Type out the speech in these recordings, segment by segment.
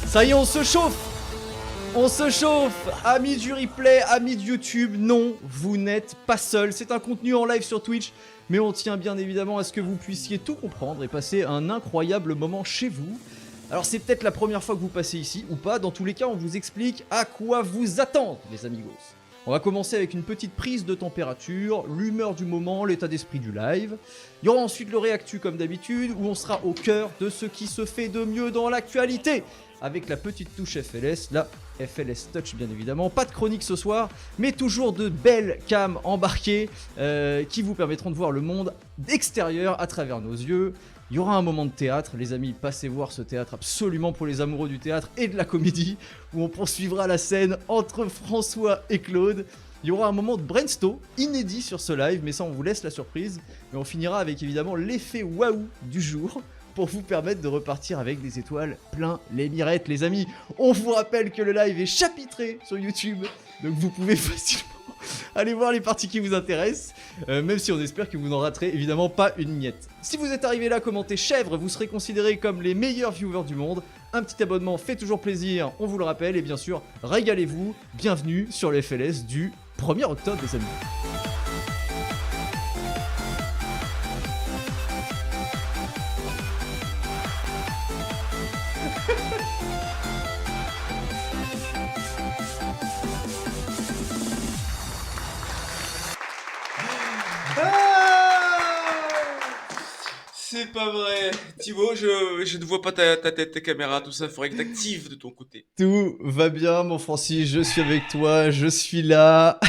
Ça y est, on se chauffe. On se chauffe. Amis du replay, amis de YouTube, non, vous n'êtes pas seuls. C'est un contenu en live sur Twitch, mais on tient bien évidemment à ce que vous puissiez tout comprendre et passer un incroyable moment chez vous. Alors c'est peut-être la première fois que vous passez ici, ou pas. Dans tous les cas, on vous explique à quoi vous attendre, les amigos. On va commencer avec une petite prise de température, l'humeur du moment, l'état d'esprit du live. Il y aura ensuite le réactu comme d'habitude, où on sera au cœur de ce qui se fait de mieux dans l'actualité. Avec la petite touche FLS, la FLS Touch bien évidemment. Pas de chronique ce soir, mais toujours de belles cams embarquées qui vous permettront de voir le monde extérieur à travers nos yeux. Il y aura un moment de théâtre, les amis, passez voir ce théâtre absolument pour les amoureux du théâtre et de la comédie, où on poursuivra la scène entre François et Claude. Il y aura un moment de brainstorm inédit sur ce live, mais ça on vous laisse la surprise. Mais on finira avec évidemment l'effet waouh du jour, pour vous permettre de repartir avec des étoiles plein les mirettes, les amis. On vous rappelle que le live est chapitré sur YouTube, donc vous pouvez facilement aller voir les parties qui vous intéressent, même si on espère que vous n'en raterez évidemment pas une miette. Si vous êtes arrivé là, commentez chèvre, vous serez considérés comme les meilleurs viewers du monde. Un petit abonnement fait toujours plaisir, on vous le rappelle, et bien sûr, régalez-vous. Bienvenue sur le FLS du 1er octobre, les amis. C'est pas vrai. Thibaut, je ne vois pas ta tête, ta caméra, tout ça. Faudrait que t'actives de ton côté. Tout va bien, mon Francis, je suis avec toi, je suis là.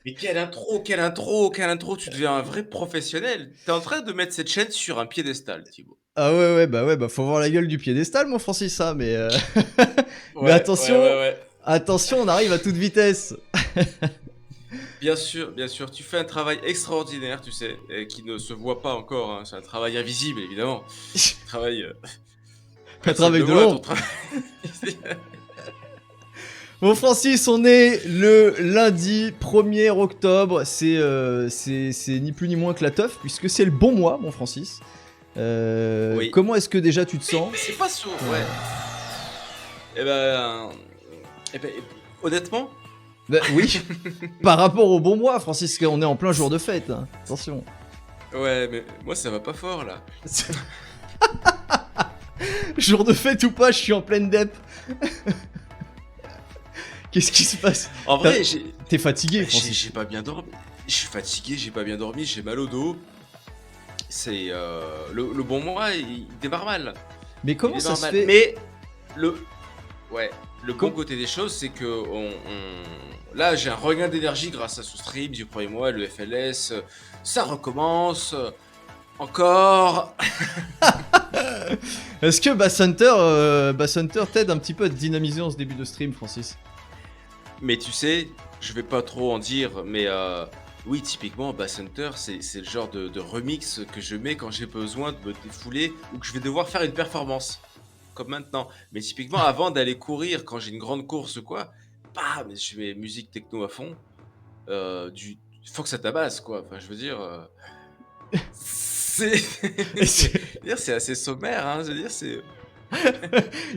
Mais quelle intro, quelle intro, quelle intro. Tu deviens un vrai professionnel. T'es en train de mettre cette chaîne sur un piédestal, Thibaut. Ah ouais, bah faut voir la gueule du piédestal, mon Francis, ça, mais... Ouais, mais attention, ouais. attention, on arrive à toute vitesse. Bien sûr, tu fais un travail extraordinaire, tu sais, et qui ne se voit pas encore, hein. C'est un travail invisible, évidemment. Travail... Un travail de long. Bon Francis, on est le lundi 1er octobre, c'est ni plus ni moins que la teuf, puisque c'est le bon mois, mon Francis. Oui. Comment est-ce que déjà tu te sens? C'est pas sourd, ouais. Eh ben, honnêtement... Bah, oui, par rapport au bon mois, Francis, on est en plein jour de fête, hein. Attention. Ouais, mais moi ça va pas fort là. Jour de fête ou pas, je suis en pleine dep. Qu'est-ce qui se passe? En vrai, t'es fatigué, Francis. j'ai pas bien dormi. Je suis fatigué, j'ai pas bien dormi, j'ai mal au dos. C'est le bon mois, il démarre mal. Mais comment ça se fait? Mais le bon côté des choses, c'est que là, j'ai un regain d'énergie grâce à ce stream du premier mois, le FLS. Ça recommence. Encore. Est-ce que Bass Hunter t'aide un petit peu à te dynamiser en ce début de stream, Francis? Mais tu sais, je vais pas trop en dire, mais oui, typiquement, Bass Hunter, c'est le genre de remix que je mets quand j'ai besoin de me défouler ou que je vais devoir faire une performance. Comme maintenant. Mais typiquement, avant d'aller courir, quand j'ai une grande course ou quoi, bam, je mets musique techno à fond. Faut que ça tabasse, quoi. Enfin, je veux dire... c'est assez sommaire, hein. Je veux dire, c'est...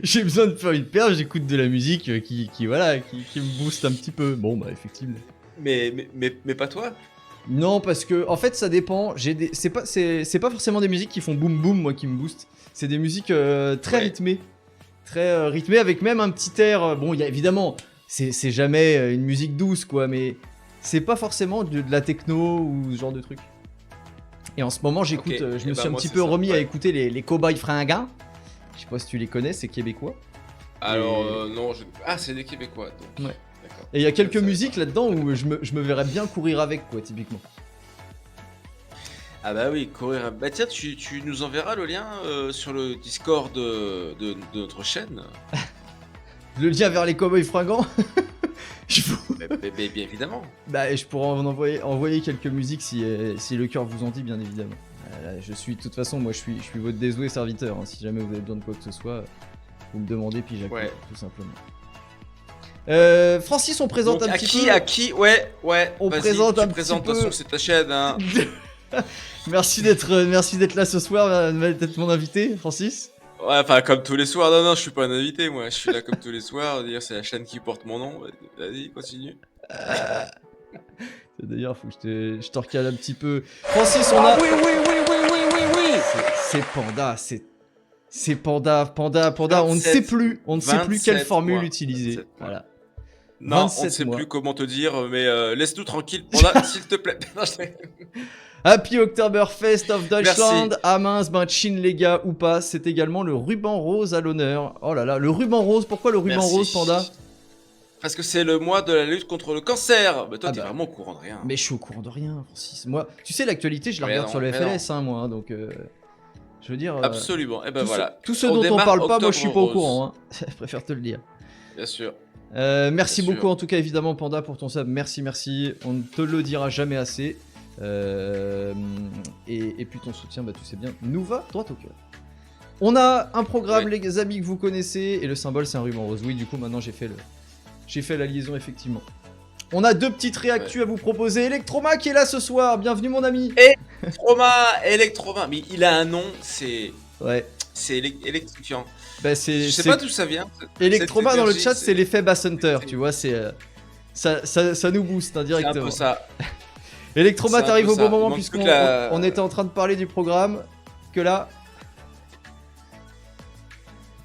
J'ai besoin de faire une perf, j'écoute de la musique qui me booste un petit peu. Bon, bah, effectivement. Mais pas toi? Non, parce que, en fait, ça dépend. C'est pas forcément des musiques qui font boum boum, moi, qui me boostent. C'est des musiques très rythmées. Très rythmées, avec même un petit air... bon, il y a évidemment... C'est jamais une musique douce, quoi, mais... C'est pas forcément de la techno ou ce genre de truc. Et en ce moment, j'écoute... je me suis un petit peu remis à écouter les Cowboys Fringants. Je sais pas si tu les connais, c'est québécois. Alors, non, Ah, c'est des Québécois, donc... Ouais. Et il y a quelques musiques là-dedans où je me verrais bien courir avec, quoi, typiquement. Ah bah oui, courir... Bah tiens, tu nous enverras le lien sur le Discord de notre chaîne. Le lien vers les Cowboys Fringants. Bien évidemment. Bah, je pourrais en envoyer quelques musiques si le cœur vous en dit, bien évidemment. Je suis, de toute façon, moi je suis votre dévoué serviteur, hein. Si jamais vous avez besoin de quoi que ce soit, vous me demandez, puis j'accueille, tout simplement. Francis, on présente donc, un petit peu... À qui Ouais, on présente un petit peu... De toute façon, c'est ta chaîne, hein. Merci d'être là ce soir, d'être mon invité, Francis. Ouais, enfin, comme tous les soirs. Non, non, je suis pas un invité, moi. Je suis là comme tous les soirs. Dire, c'est la chaîne qui porte mon nom. Vas-y, continue. D'ailleurs, faut que je te recale un petit peu. Francis, on Ah a... oui, oui, oui, oui, oui, oui, oui. C'est Panda, c'est Panda. On ne sait 27, plus, quelle 27 formule mois. utiliser. 27 mois. Voilà. Non, on ne 27 sait mois. plus comment te dire, mais laisse-nous tranquille, Panda, s'il te plaît. Non, Happy Oktoberfest of Deutschland. Merci. Ah mince, ben chin les gars ou pas, c'est également le ruban rose à l'honneur. Oh là là, le ruban rose, pourquoi le ruban Merci. rose, Panda? Parce que c'est le mois de la lutte contre le cancer. Bah, toi, Ah t'es bah. vraiment au courant de rien. Mais je suis au courant de rien, Francis. Moi, tu sais, l'actualité, je la Mais regarde non, sur le mais FLS, hein, moi, hein, donc... je veux dire... Absolument. Et ben voilà. Tout ce On dont on démarre parle pas, moi je suis pas au Octobre courant, hein. Je préfère te le dire. Bien sûr. Merci Bien beaucoup sûr. en tout cas évidemment Panda pour ton sub, merci. On ne te le dira jamais assez. Et puis ton soutien, bah tu sais bien, nous va droit au cœur. On a un programme Ouais. les amis que vous connaissez et le symbole c'est un ruban rose. Oui du coup maintenant j'ai fait la liaison effectivement. On a deux petites réactus à vous proposer. Electroma qui est là ce soir, bienvenue mon ami. Electroma, mais il a un nom, c'est Ouais, électrifiant. bah Je sais pas d'où ça vient. Electroma cette dans le énergie, chat c'est l'effet Bass Hunter, tu vois, c'est... ça nous booste C'est un indirectement. peu ça. Electroma C'est un t'arrives peu au ça. bon Il moment manque puisqu'on plus que la- on était en train de parler du programme. Que là,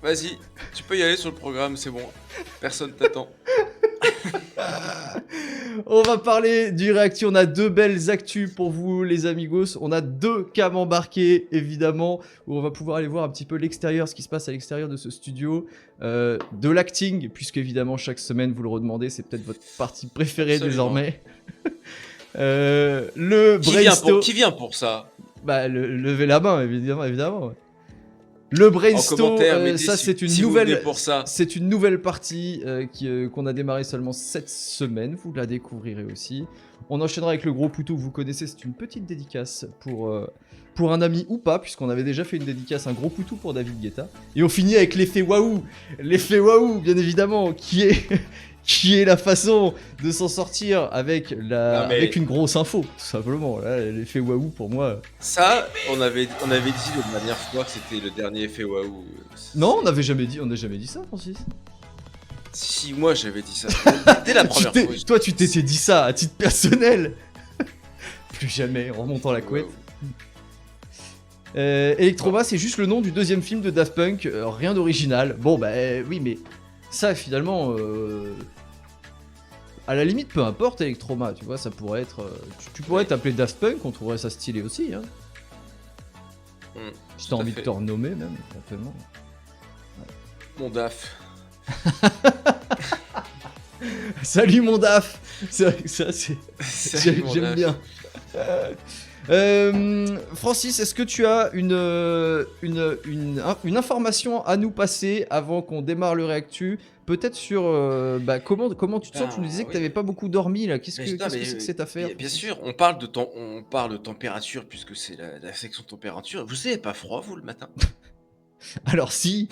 Vas-y, tu peux y aller sur le programme, c'est bon. Personne t'attend. on va parler du réactu. On a deux belles actus pour vous les amigos. On a deux cams embarqués évidemment où on va pouvoir aller voir un petit peu l'extérieur, ce qui se passe à l'extérieur de ce studio. De l'acting puisque évidemment chaque semaine vous le redemandez, c'est peut-être votre partie préférée Absolument. désormais. Le brainstorm. Qui vient pour ça? Bah, levez la main, évidemment. Ouais. Le En brainstorm, commentaire, mettez ça si- c'est une si vous nouvelle, venez pour ça. c'est une nouvelle partie qu'on a démarré seulement cette semaine. Vous la découvrirez aussi. On enchaînera avec le gros poutou que vous connaissez. C'est une petite dédicace pour un ami ou pas, puisqu'on avait déjà fait une dédicace, un gros poutou pour David Guetta. Et on finit avec l'effet waouh, bien évidemment, qui est la façon de s'en sortir avec Non, mais- avec une grosse info, tout simplement. Là, l'effet waouh pour moi. Ça, on avait dit la dernière fois que c'était le dernier effet waouh. Non, on n'a jamais dit ça, Francis. Si, moi j'avais dit ça. Dès la première fois. Toi, tu t'étais dit ça à titre personnel. Plus jamais, en remontant la couette. Electroma, c'est juste le nom du deuxième film de Daft Punk, rien d'original. Bon, bah oui, mais ça, finalement, à la limite, peu importe Electroma, tu vois, ça pourrait être... tu pourrais t'appeler Daft Punk, on trouverait ça stylé aussi, hein. Si t'as Tout à envie fait. de te renommer, même, éventuellement. Mon DAF. Salut mon DAF. C'est vrai que ça, c'est... Salut, mon J'aime DAF. bien. Francis, est-ce que tu as une information à nous passer avant qu'on démarre le réactu? Peut-être sur comment tu te sens? Tu nous disais que oui. tu n'avais pas beaucoup dormi là. Qu'est-ce Mais que putain, c'est que cette affaire? Bien sûr, on parle de température puisque c'est la section température. Vous avez pas froid vous le matin? Alors si.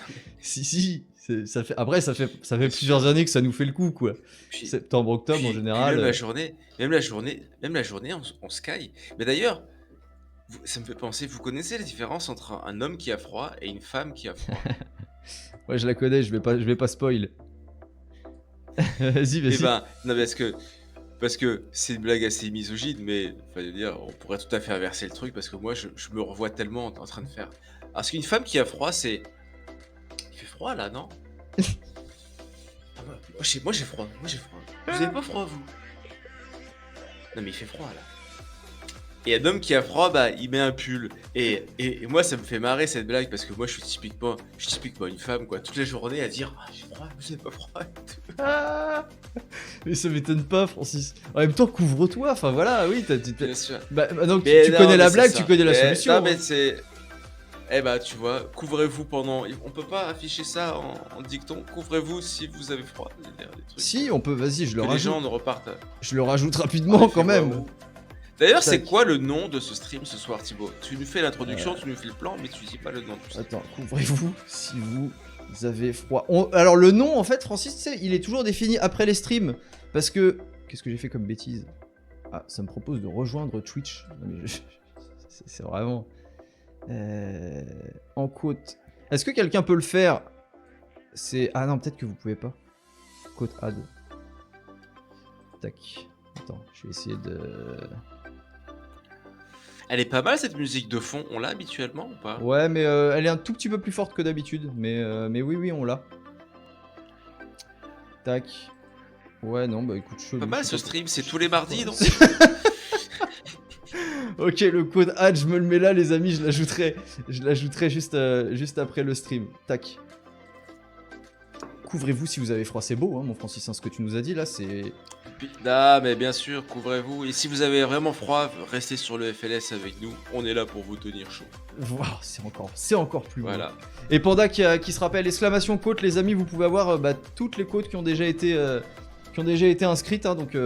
Ça fait, après, ça fait plusieurs années que ça nous fait le coup, quoi. Puis- Septembre, octobre, en puis général. même la journée, on se caille. Mais d'ailleurs, ça me fait penser, vous connaissez la différence entre un homme qui a froid et une femme qui a froid? Ouais, je la connais, je vais pas spoil. Vas-y. Eh ben, non, parce que c'est une blague assez misogyne, mais enfin, dire, on pourrait tout à fait inverser le truc parce que moi, je me revois tellement en train de faire. Parce qu'une femme qui a froid, c'est. Il fait froid là, non? Ah, moi j'ai froid. Vous avez pas froid, vous? Non, mais il fait froid là. Et un homme qui a froid, bah, il met un pull. Et moi, ça me fait marrer cette blague parce que moi, je suis typiquement une femme, quoi. Toute la journée à dire, ah, j'ai froid, vous avez pas froid. Ah mais ça m'étonne pas, Francis. En même temps, couvre-toi. Enfin voilà, oui. Bien sûr. Bah, maintenant que Mais tu non, connais mais la c'est blague, ça. tu connais la Mais- solution. Non, hein. mais c'est. Eh bah, tu vois, couvrez-vous pendant. On peut pas afficher ça en dicton. Couvrez-vous si vous avez froid. Des trucs. Si, on peut. Vas-y, je le Que les rajoute. gens ne repartent. Je le rajoute en rapidement effet, quand même. waouh. D'ailleurs, c'est Tac. quoi le nom de ce stream ce soir, Thibaut? Tu nous fais l'introduction, tu nous fais le plan, mais tu dis pas le nom. Tout ça. Attends, couvrez-vous si vous avez froid. Alors le nom, en fait, Francis, tu sais, il est toujours défini après les streams. Parce que... Qu'est-ce que j'ai fait comme bêtise? Ah, ça me propose de rejoindre Twitch. Non, mais c'est vraiment... En quote... Est-ce que quelqu'un peut le faire? C'est... Ah non, peut-être que vous pouvez pas. Code add. Tac. Attends, je vais essayer de... Elle est pas mal cette musique de fond, on l'a habituellement ou pas? Ouais, mais elle est un tout petit peu plus forte que d'habitude. Mais oui, on l'a. Tac. Ouais, non, bah écoute, chelou. Pas mal ce stream, c'est tous les mardis donc. Ok, le code add, je me le mets là, les amis, je l'ajouterai juste après le stream. Tac. Couvrez-vous si vous avez froid, c'est beau, hein, mon Francis, hein, ce que tu nous as dit là, c'est... Ah mais bien sûr, couvrez-vous. Et si vous avez vraiment froid, restez sur le FLS avec nous. On est là pour vous tenir chaud. Wow, c'est encore plus beau. Voilà. Et Panda qui se rappelle, exclamation côte, les amis, vous pouvez avoir toutes les côtes qui ont déjà été inscrites, hein, donc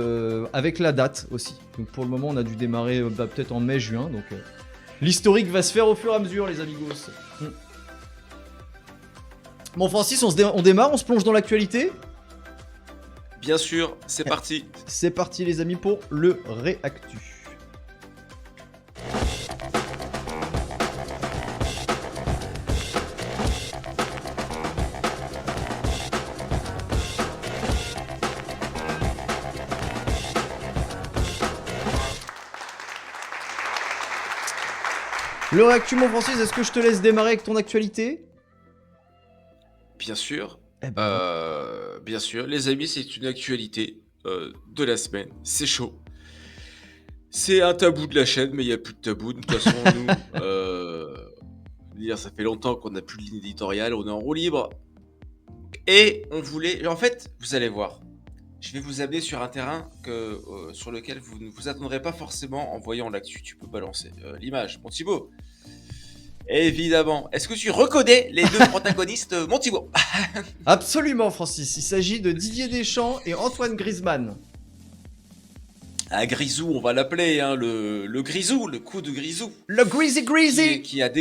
avec la date aussi. Donc pour le moment, on a dû démarrer peut-être en mai-juin, donc l'historique va se faire au fur et à mesure, les amigos. Bon Francis, on démarre, on se plonge dans l'actualité. Bien sûr, c'est parti. C'est parti les amis pour le réactu. Le réactu mon Francis, est-ce que je te laisse démarrer avec ton actualité? Bien sûr. Eh ben, Bien sûr, les amis, c'est une actualité de la semaine. C'est chaud. C'est un tabou de la chaîne, mais il n'y a plus de tabou. De toute façon, nous, ça fait longtemps qu'on n'a plus de ligne éditoriale, on est en roue libre. Et on voulait... En fait, vous allez voir, je vais vous amener sur un terrain sur lequel vous ne vous attendrez pas forcément en voyant l'actu. Tu peux balancer l'image, mon Thibaut. Évidemment. Est-ce que tu reconnais les deux protagonistes, mon Thibaut? absolument Francis, il s'agit de Didier Deschamps et Antoine Griezmann. Un Grisou, on va l'appeler, hein, le Grisou, le coup de Grisou. Le Greasy Greasy. Qui a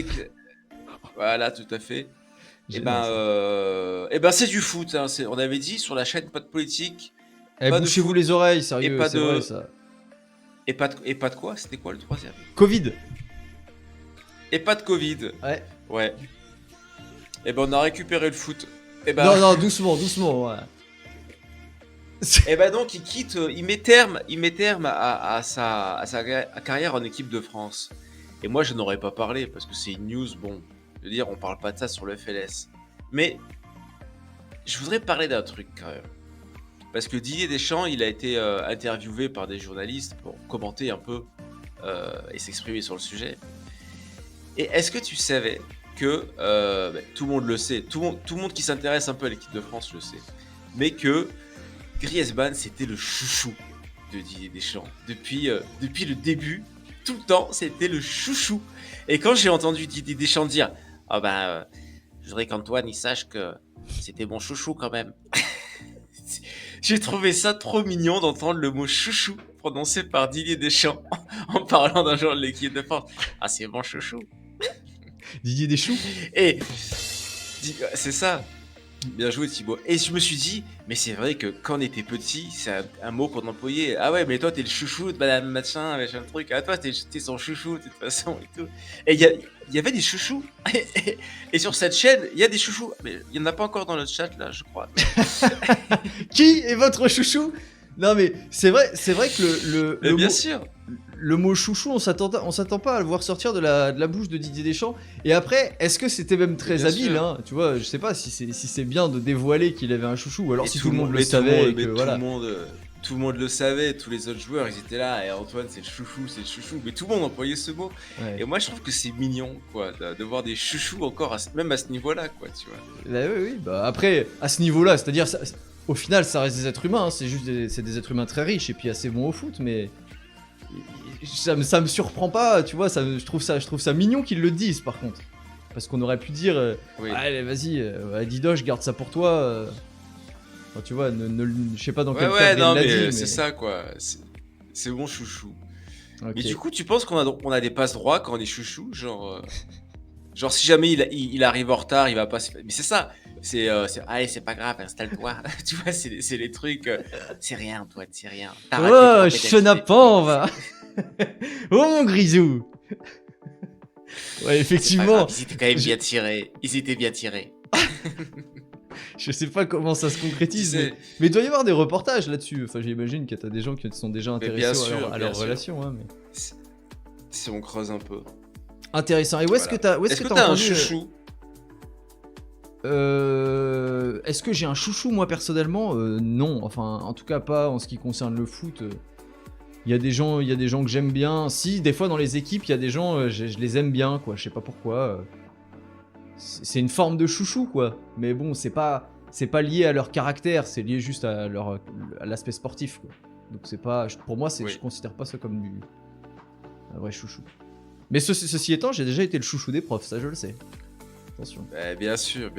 Voilà, tout à fait. Et Génial, ben, c'est du foot. Hein, on avait dit sur la chaîne, pas de politique. Eh, pas de bouchez-vous foot, les oreilles, sérieux, et pas c'est de- vrai ça. Et pas de quoi? C'était quoi le troisième? Covid. Et pas de Covid. Ouais. Ouais. Et ben, on a récupéré le foot. Et ben, Non, doucement, ouais. et ben donc, il met terme à sa carrière en équipe de France. Et moi, je n'aurais pas parlé parce que c'est une news. Bon, je veux dire, on parle pas de ça sur le FLS. Mais je voudrais parler d'un truc quand même. Parce que Didier Deschamps, il a été interviewé par des journalistes pour commenter un peu et s'exprimer sur le sujet. Et est-ce que tu savais que, tout le monde le sait, tout le monde qui s'intéresse un peu à l'équipe de France le sait, mais que Griezmann, c'était le chouchou de Didier Deschamps. Depuis le début, tout le temps, c'était le chouchou. Et quand j'ai entendu Didier Deschamps dire « Ah ben, je voudrais qu'Antoine, il sache que c'était mon chouchou quand même. » J'ai trouvé ça trop mignon d'entendre le mot chouchou prononcé par Didier Deschamps en parlant d'un joueur de l'équipe de France. Ah, c'est mon chouchou. Didier Deschamps. Et c'est ça. Bien joué Thibaut. Et je me suis dit, mais c'est vrai que quand on était petit, c'est un mot qu'on employait. Ah ouais, mais toi t'es le chouchou de madame machin, machin truc. Ah toi t'es son chouchou de toute façon et tout. Et il y avait des chouchous. Et sur cette chaîne, il y a des chouchous. Mais il y en a pas encore dans le chat là, je crois. Qui est votre chouchou? Non mais c'est vrai que Mais bien mot, sûr. le mot chouchou, on s'attend pas à le voir sortir de la bouche de Didier Deschamps. Et après, est-ce que c'était même très Bien habile, sûr. hein? Tu vois, je sais pas si c'est bien de dévoiler qu'il avait un chouchou, ou alors Et si tout le monde le savait et que voilà. Tout le monde le savait, tous les autres joueurs ils étaient là, et Antoine c'est le chouchou, mais tout le monde employait ce mot. Ouais. Et moi je trouve que c'est mignon quoi, de voir des chouchous encore, même à ce niveau-là quoi, tu vois. Bah oui, bah après, à ce niveau-là, c'est-à-dire, au final, ça reste des êtres humains, hein, c'est juste c'est des êtres humains très riches et puis assez bons au foot, mais ça me surprend pas, tu vois, je trouve ça mignon qu'ils le disent par contre. Parce qu'on aurait pu dire, Oui. allez, vas-y, Didoche, garde ça pour toi. Enfin, tu vois, je sais pas dans quel Ouais, cadre non il l'a mais dit, c'est ça quoi, c'est bon chouchou. Ok. Mais du coup tu penses qu'on a des passes droits quand on est chouchou, genre si jamais il arrive en retard, il va pas mais c'est ça. Allez, c'est pas grave, installe-toi. Tu vois, c'est les trucs. C'est rien, toi, c'est rien. T'as raté Oh, ton chenapan, va. Oh mon grisou. Ouais, effectivement. Ils étaient quand même je- bien tirés. Ils étaient bien tirés. Je sais pas comment ça se Tu concrétise, sais, mais il doit y avoir des reportages là-dessus. Enfin, j'imagine que t'as des gens qui sont déjà mais bien intéressés sûr, à bien leur sûr. relation. Hein, mais... Si on creuse un peu. Intéressant. Et où est-ce Voilà. que Est-ce que t'as t'as un entendu chouchou? Est-ce que j'ai un chouchou moi personnellement Non. Enfin, en tout cas pas en ce qui concerne le foot. Il y a des gens que j'aime bien. Si, des fois dans les équipes, il y a des gens, je les aime bien, quoi. Je sais pas pourquoi. C'est une forme de chouchou, quoi. Mais bon, c'est pas lié à leur caractère, c'est lié juste à l'aspect sportif, quoi. Donc c'est pas, pour moi, Oui. je considère pas ça comme un vrai chouchou. Mais ceci étant, j'ai déjà été le chouchou des profs, ça je le sais. Attention. Bien sûr,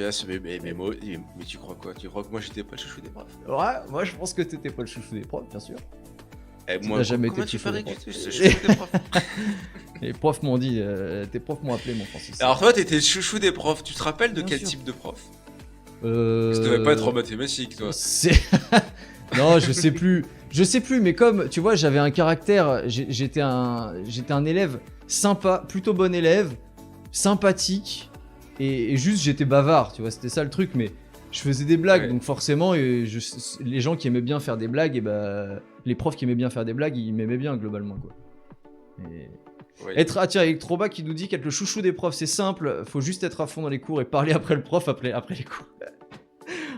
mais moi, mais tu crois quoi? Tu crois que moi j'étais pas le chouchou des profs? Ouais, moi je pense que t'étais pas le chouchou des profs, bien sûr. Moi, n'as jamais comment été tu chouchou parais des que profs. j'étais le chouchou des profs? Les profs m'ont dit, tes profs m'ont appelé mon Francis. Alors toi, t'étais le chouchou des profs. Tu te rappelles de Bien quel sûr. type de prof? Euh... Ça devait pas être en mathématiques, toi. C'est... non, je sais plus. Je sais plus, mais comme, tu vois, j'avais un caractère, j'étais un élève sympa, plutôt bon élève, sympathique, et juste j'étais bavard, tu vois, c'était ça le truc, mais je faisais des blagues, Ouais. donc forcément, les gens qui aimaient bien faire des blagues, et bah, les profs qui aimaient bien faire des blagues, ils m'aimaient bien, globalement, quoi. Et... Oui. Ah tiens, Electroba qui nous dit qu'être le chouchou des profs, c'est simple, faut juste être à fond dans les cours et parler après le prof, après les cours.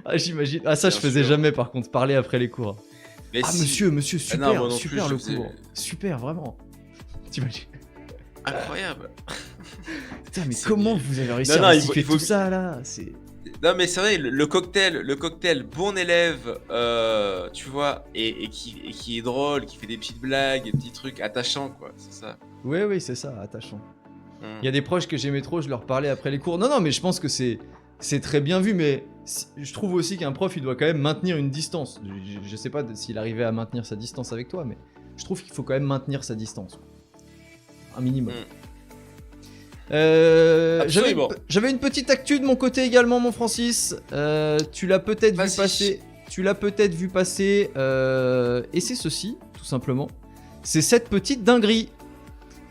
Ah, j'imagine. Ah, ça, Bien je faisais sûr. jamais, par contre, parler après les cours. Mais Ah, si, monsieur, Ah super, non, moi non super plus, le je faisais- cours. Super, vraiment. T'imagines? incroyable. Putain, mais C'est comment bien. vous avez réussi Non, à non, recycler il faut- tout ça, là? C'est... Non, mais c'est vrai, le cocktail bon élève, tu vois, et qui est drôle, qui fait des petites blagues, des petits trucs attachants, quoi, c'est ça. Oui, c'est ça, attachant. Hmm. Il y a des proches que j'aimais trop, je leur parlais après les cours. Non, mais je pense que c'est très bien vu, mais je trouve aussi qu'un prof, il doit quand même maintenir une distance. Je sais pas s'il arrivait à maintenir sa distance avec toi, mais je trouve qu'il faut quand même maintenir sa distance. Un minimum. Absolument. J'avais une petite actu de mon côté également, mon Francis. Tu l'as peut-être vu Vas-y. passer. Et c'est ceci, tout simplement. C'est cette petite dinguerie.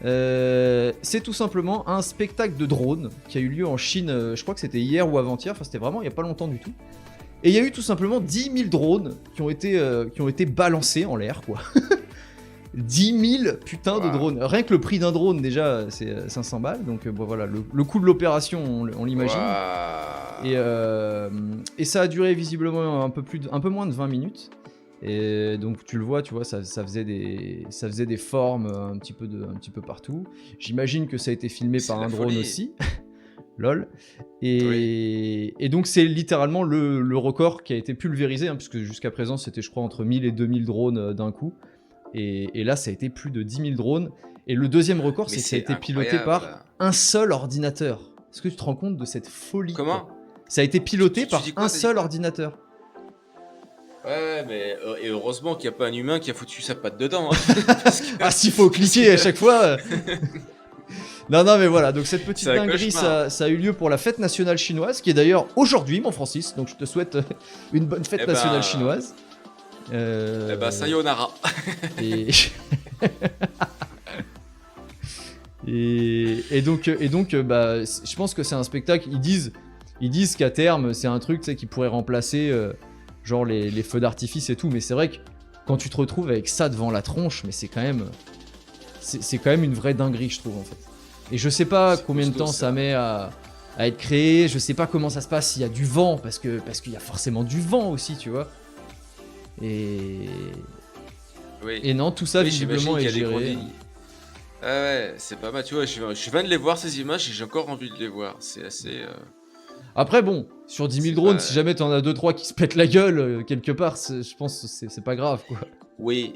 C'est tout simplement un spectacle de drone qui a eu lieu en Chine, je crois que c'était hier ou avant-hier, enfin c'était vraiment il n'y a pas longtemps du tout. Et il y a eu tout simplement 10 000 drones qui ont été balancés en l'air, quoi. 10 000 putains de Wow. drones. Rien que le prix d'un drone, déjà, c'est 500 balles. Donc bon, voilà, le coût de l'opération, on l'imagine. Waouh. Et ça a duré visiblement un peu moins de 20 minutes. Et donc tu le vois, ça faisait des formes un petit peu partout. J'imagine que ça a été filmé C'est par la un drone folie. aussi. Lol. Et donc c'est littéralement le record qui a été pulvérisé, hein, puisque jusqu'à présent c'était je crois entre 1000 et 2000 drones d'un coup. Et là ça a été plus de 10 000 drones. Et le deuxième record, Mais c'est que ça a c'est été piloté incroyable. par un seul ordinateur. Est-ce que tu te rends compte de cette folie, Comment? quoi? Ça a été piloté Tu par dis quoi, un t'as dit seul quoi? ordinateur. Ouais, mais et heureusement qu'il n'y a pas un humain qui a foutu sa patte dedans. Hein, parce que Ah, s'il faut cliquer à chaque fois. Non, mais voilà, donc cette petite C'est un dinguerie, cauchemar. ça a eu lieu pour la fête nationale chinoise, qui est d'ailleurs aujourd'hui, mon Francis, donc je te souhaite une bonne fête Eh ben, nationale chinoise. Eh ben, sayonara. Et... et donc bah, je pense que c'est un spectacle, ils disent qu'à terme, c'est un truc, tu sais, qui pourrait remplacer genre les feux d'artifice et tout, mais c'est vrai que quand tu te retrouves avec ça devant la tronche, mais c'est quand même une vraie dinguerie, je trouve, en fait. Et je sais pas C'est combien de costaud, temps ça. ça met à être créé, je sais pas comment ça se passe s'il y a du vent, parce qu'il y a forcément du vent aussi, tu vois. Et Oui. non, tout ça Oui, visiblement j'imagine est qu'il y a des géré. grenouilles. Ah ouais, c'est pas mal. Tu vois, je viens de les voir ces images et j'ai encore envie de les voir. C'est assez. Après bon, sur 10 000 C'est drones, pas- si jamais t'en as 2-3 qui se pètent la gueule quelque part, je pense que c'est pas grave, quoi. Oui.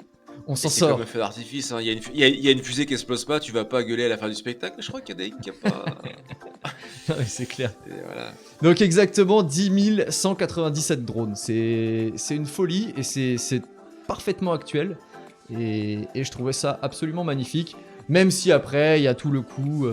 On Et s'en c'est sort. comme un feu d'artifice. Hein. Il y a une fusée qui explose pas, tu vas pas gueuler à la fin du spectacle. Je crois qu'il y a des qui a pas. Ouais, c'est clair. Et voilà. Donc exactement 10 197 drones. C'est une folie et c'est parfaitement actuel. Et je trouvais ça absolument magnifique. Même si après, il y a tout le coup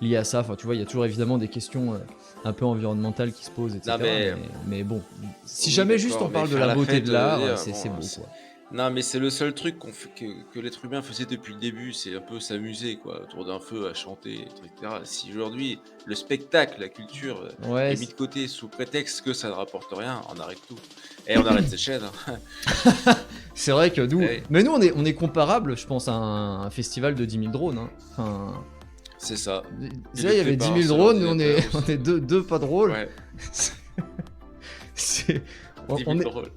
lié à ça. Enfin, tu vois, il y a toujours évidemment des questions un peu environnementales qui se posent, etc. Non, mais- Mais bon, si Oui, jamais juste d'accord, on parle mais de faire la la beauté fête, de l'art, dire, c'est bon, beau, c'est- quoi. Non, mais c'est le seul truc que l'être humain faisait depuis le début, c'est un peu s'amuser, quoi, autour d'un feu, à chanter, etc. Si aujourd'hui, le spectacle, la culture Ouais, est mis de côté sous prétexte que ça ne rapporte rien, on arrête tout. Et on arrête cette chaîne. Hein. c'est vrai que nous... Eh, Mais nous, on est comparable, je pense, à un festival de 10 000 drones. Hein. Enfin... c'est ça. C'est vrai, il y avait 10 000 par un seul drones, nous on est, ordinateur on est deux pas drôles. Ouais, C'est... 10 on 000 est- drôles.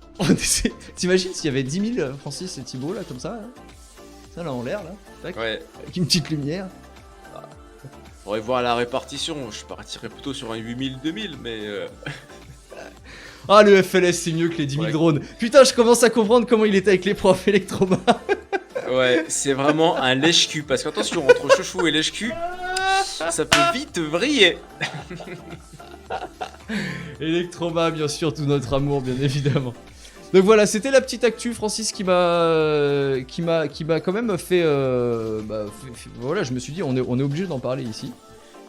T'imagines s'il y avait 10 000 Francis et Thibaut là, comme ça, là, ça là en l'air, là, tac, Ouais, avec une petite lumière. faudrait voir la répartition, je partirais plutôt sur un 8000-2000, mais... Ah, le FLS c'est mieux que les 10 000 Ouais. drones. Putain, je commence à comprendre comment il était avec les profs Electroma. Ouais, c'est vraiment un lèche-cul, parce qu'attention, entre chouchou et lèche-cul, ça peut vite vriller. Electroma, bien sûr, tout notre amour, bien évidemment. Donc voilà, c'était la petite actu, Francis, qui m'a quand même fait, voilà, je me suis dit, on est obligé d'en parler ici.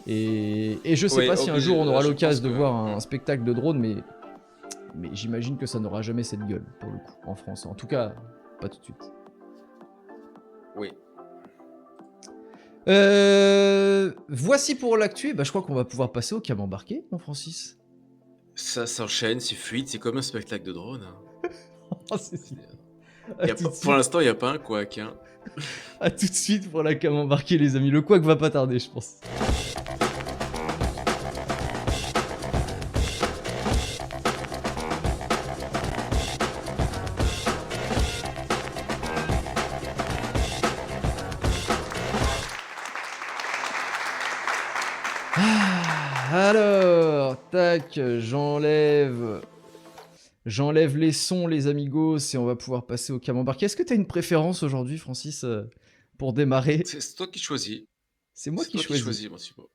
Et je sais Ouais, pas si un obligé, jour on aura je l'occasion de pense que- voir un spectacle de drone, mais j'imagine que ça n'aura jamais cette gueule, pour le coup, en France. En tout cas, pas tout de suite. Oui. Voici pour l'actu, et bah, je crois qu'on va pouvoir passer au cam embarqué, mon Francis. Ça s'enchaîne, c'est fluide, c'est comme un spectacle de drone. Hein. Oh, c'est super. Y a À tout pas- de suite. pour l'instant, il n'y a pas un couac. Hein. À tout de suite pour la cam embarquée, les amis. Le couac va pas tarder, je pense. Alors, tac, j'enlève les sons, les amigos, et on va pouvoir passer au cam embarqué. Est-ce que t'as une préférence aujourd'hui, Francis, pour démarrer? C'est toi qui choisis. C'est moi C'est qui toi choisis. mon Thibaut.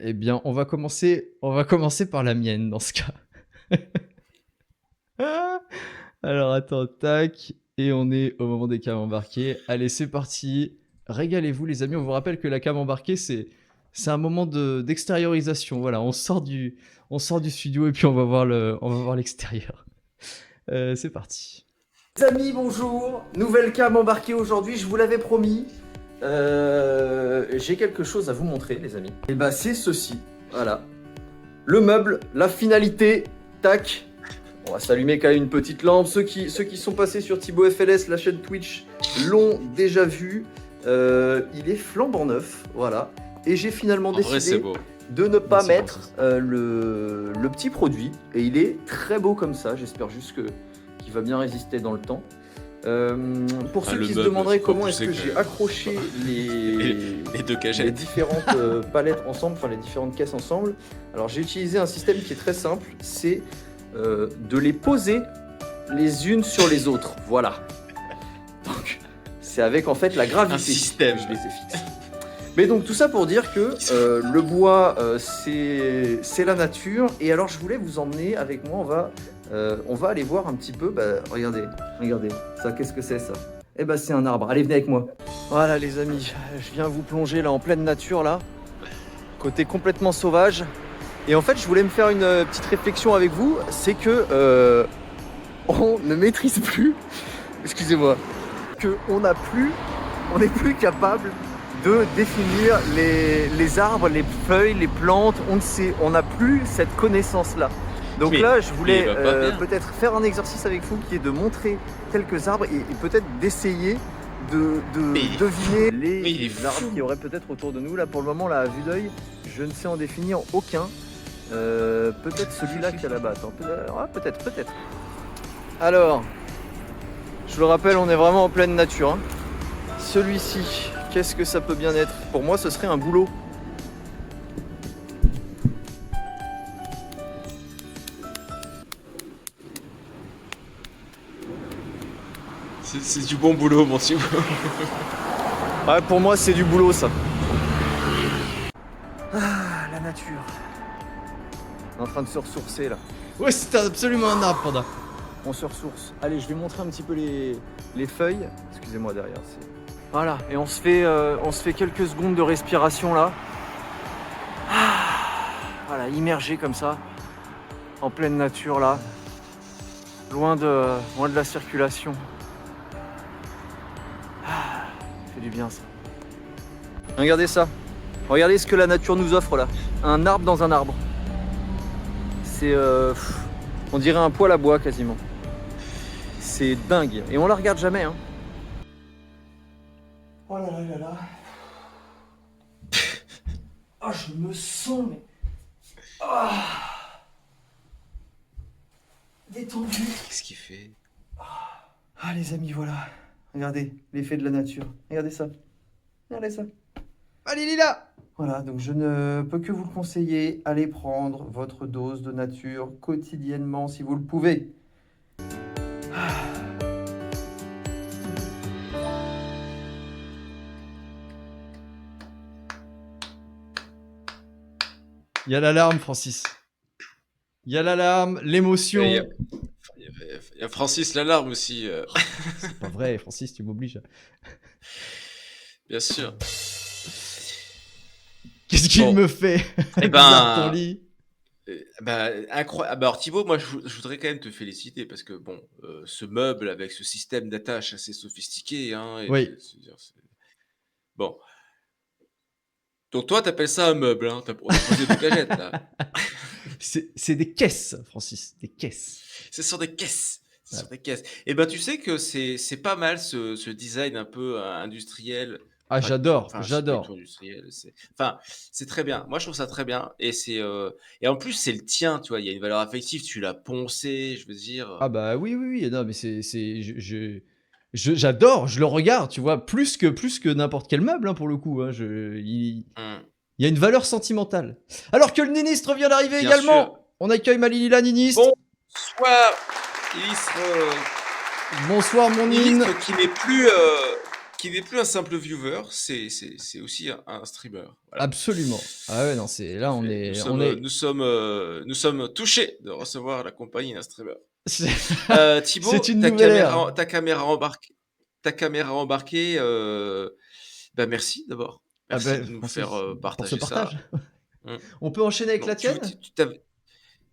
Eh bien, on va commencer par la mienne dans ce cas. Alors attends, tac, et on est au moment des cams embarqués. Allez, c'est parti. Régalez-vous, les amis. On vous rappelle que la cam embarquée, c'est un moment d'extériorisation. Voilà, on sort du studio et puis on va voir l'extérieur. C'est parti. Les amis, bonjour. Nouvelle cam embarquée aujourd'hui. Je vous l'avais promis. J'ai quelque chose à vous montrer, les amis. Et bah, c'est ceci. Voilà. Le meuble, la finalité. Tac. On va s'allumer quand même une petite lampe. Ceux qui sont passés sur Thibaut FLS, la chaîne Twitch, l'ont déjà vu. Il est flambant neuf, voilà. Et j'ai finalement En vrai, c'est décidé beau. de ne pas Merci, mettre Francis. le petit produit. Et il est très beau comme ça. J'espère juste qu'il va bien résister dans le temps. Pour Ah, ceux le qui se meuble, demanderaient faut pas comment est-ce pousser que quand j'ai même. accroché Les deux les cagettes. différentes palettes ensemble, enfin les différentes caisses ensemble. Alors j'ai utilisé un système qui est très simple, c'est de les poser les unes sur les autres. Voilà. Donc c'est avec en fait la gravité Un système. que je les ai fixés. Mais donc tout ça pour dire que le bois c'est la nature, et alors je voulais vous emmener avec moi, on va aller voir un petit peu, regardez, ça qu'est-ce que c'est ça? Eh ben c'est un arbre, allez venez avec moi. Voilà les amis, je viens vous plonger là en pleine nature là, côté complètement sauvage. Et en fait je voulais me faire une petite réflexion avec vous, c'est que on ne maîtrise plus, excusez-moi, on n'est plus capable de définir les arbres, les feuilles, les plantes, on n'a plus cette connaissance-là. Donc Mais- là, je mais voulais il va pas bien. peut-être faire un exercice avec vous qui est de montrer quelques arbres et peut-être d'essayer de Mais- deviner mais il est les arbres fou. qu'il y aurait peut-être autour de nous. Là, pour le moment, là, à vue d'œil, je ne sais en définir aucun. Peut-être celui-là qui est là-bas. Attends, peut-être. Alors, je le rappelle, on est vraiment en pleine nature. Hein. Celui-ci, qu'est-ce que ça peut bien être? Pour moi, ce serait un bouleau. C'est du bon boulot, mon Thibaut. Ouais, pour moi, c'est du boulot, ça. Ah, la nature. On est en train de se ressourcer, là. Ouais, c'est absolument un arbre, Panda. On se ressource. Allez, je vais montrer un petit peu les feuilles. Excusez-moi, derrière. Voilà, et on se fait quelques secondes de respiration, là. Ah, voilà, immergé comme ça. En pleine nature, là. Loin de la circulation. fait du bien ça. Regardez ça. Regardez ce que la nature nous offre là. Un arbre dans un arbre. C'est... on dirait un poêle à bois quasiment. C'est dingue. Et on la regarde jamais. Hein. Oh là là là là. Ah, je me sens mais... détendu. Qu'est-ce qu'il fait? Ah les amis, voilà. Regardez l'effet de la nature. Regardez ça. Regardez ça. Allez Lila. Voilà, donc je ne peux que vous le conseiller. Allez prendre votre dose de nature quotidiennement si vous le pouvez. Il y a l'alarme, Francis. Il y a l'alarme, l'émotion. Il y a Francis l'alarme aussi. C'est pas vrai, Francis, tu m'obliges. Bien sûr. Qu'est-ce qu'il Bon. me fait? Eh Bizarre, ben, ton lit. incroyable. Alors Thibaut, moi je voudrais quand même te féliciter parce que bon, ce meuble avec ce système d'attache assez sophistiqué, hein, et Oui. bon. Donc toi, t'appelles ça un meuble, hein? On a posé deux cagettes là. C'est des caisses, Francis, des caisses. C'est sur des caisses. C'est Ouais. sur des caisses. Et ben tu sais que c'est pas mal ce design un peu industriel. Ah, Enfin, j'adore, enfin, c'est pas du j'adore. tout industriel. Enfin, c'est très bien. Moi, je trouve ça très bien. Et et en plus, c'est le tien, tu vois. Il y a une valeur affective. Tu l'as poncé, je veux dire. Ah bah oui, oui, oui. Non, mais j'adore, je le regarde, tu vois, plus que n'importe quel meuble, hein, pour le coup. Hein, il Hum, y a une valeur sentimentale. Alors que le ministre vient d'arriver Bien également. sûr. On accueille Malilila Niniste. Bonsoir, ministre. Bonsoir, mon Nine. Ministre qui n'est plus un simple viewer. C'est aussi un streamer. Voilà. Absolument. Ah ouais, non, c'est là, on Et est, nous sommes touchés de recevoir la compagnie d'un streamer. C'est Thibaut, c'est une nouvelle ère. ta caméra embarquée, bah merci d'abord. Ah Merci bah, de nous Francis, faire pour ce partager ça. partage. Mm. On peut enchaîner avec Non, la tienne?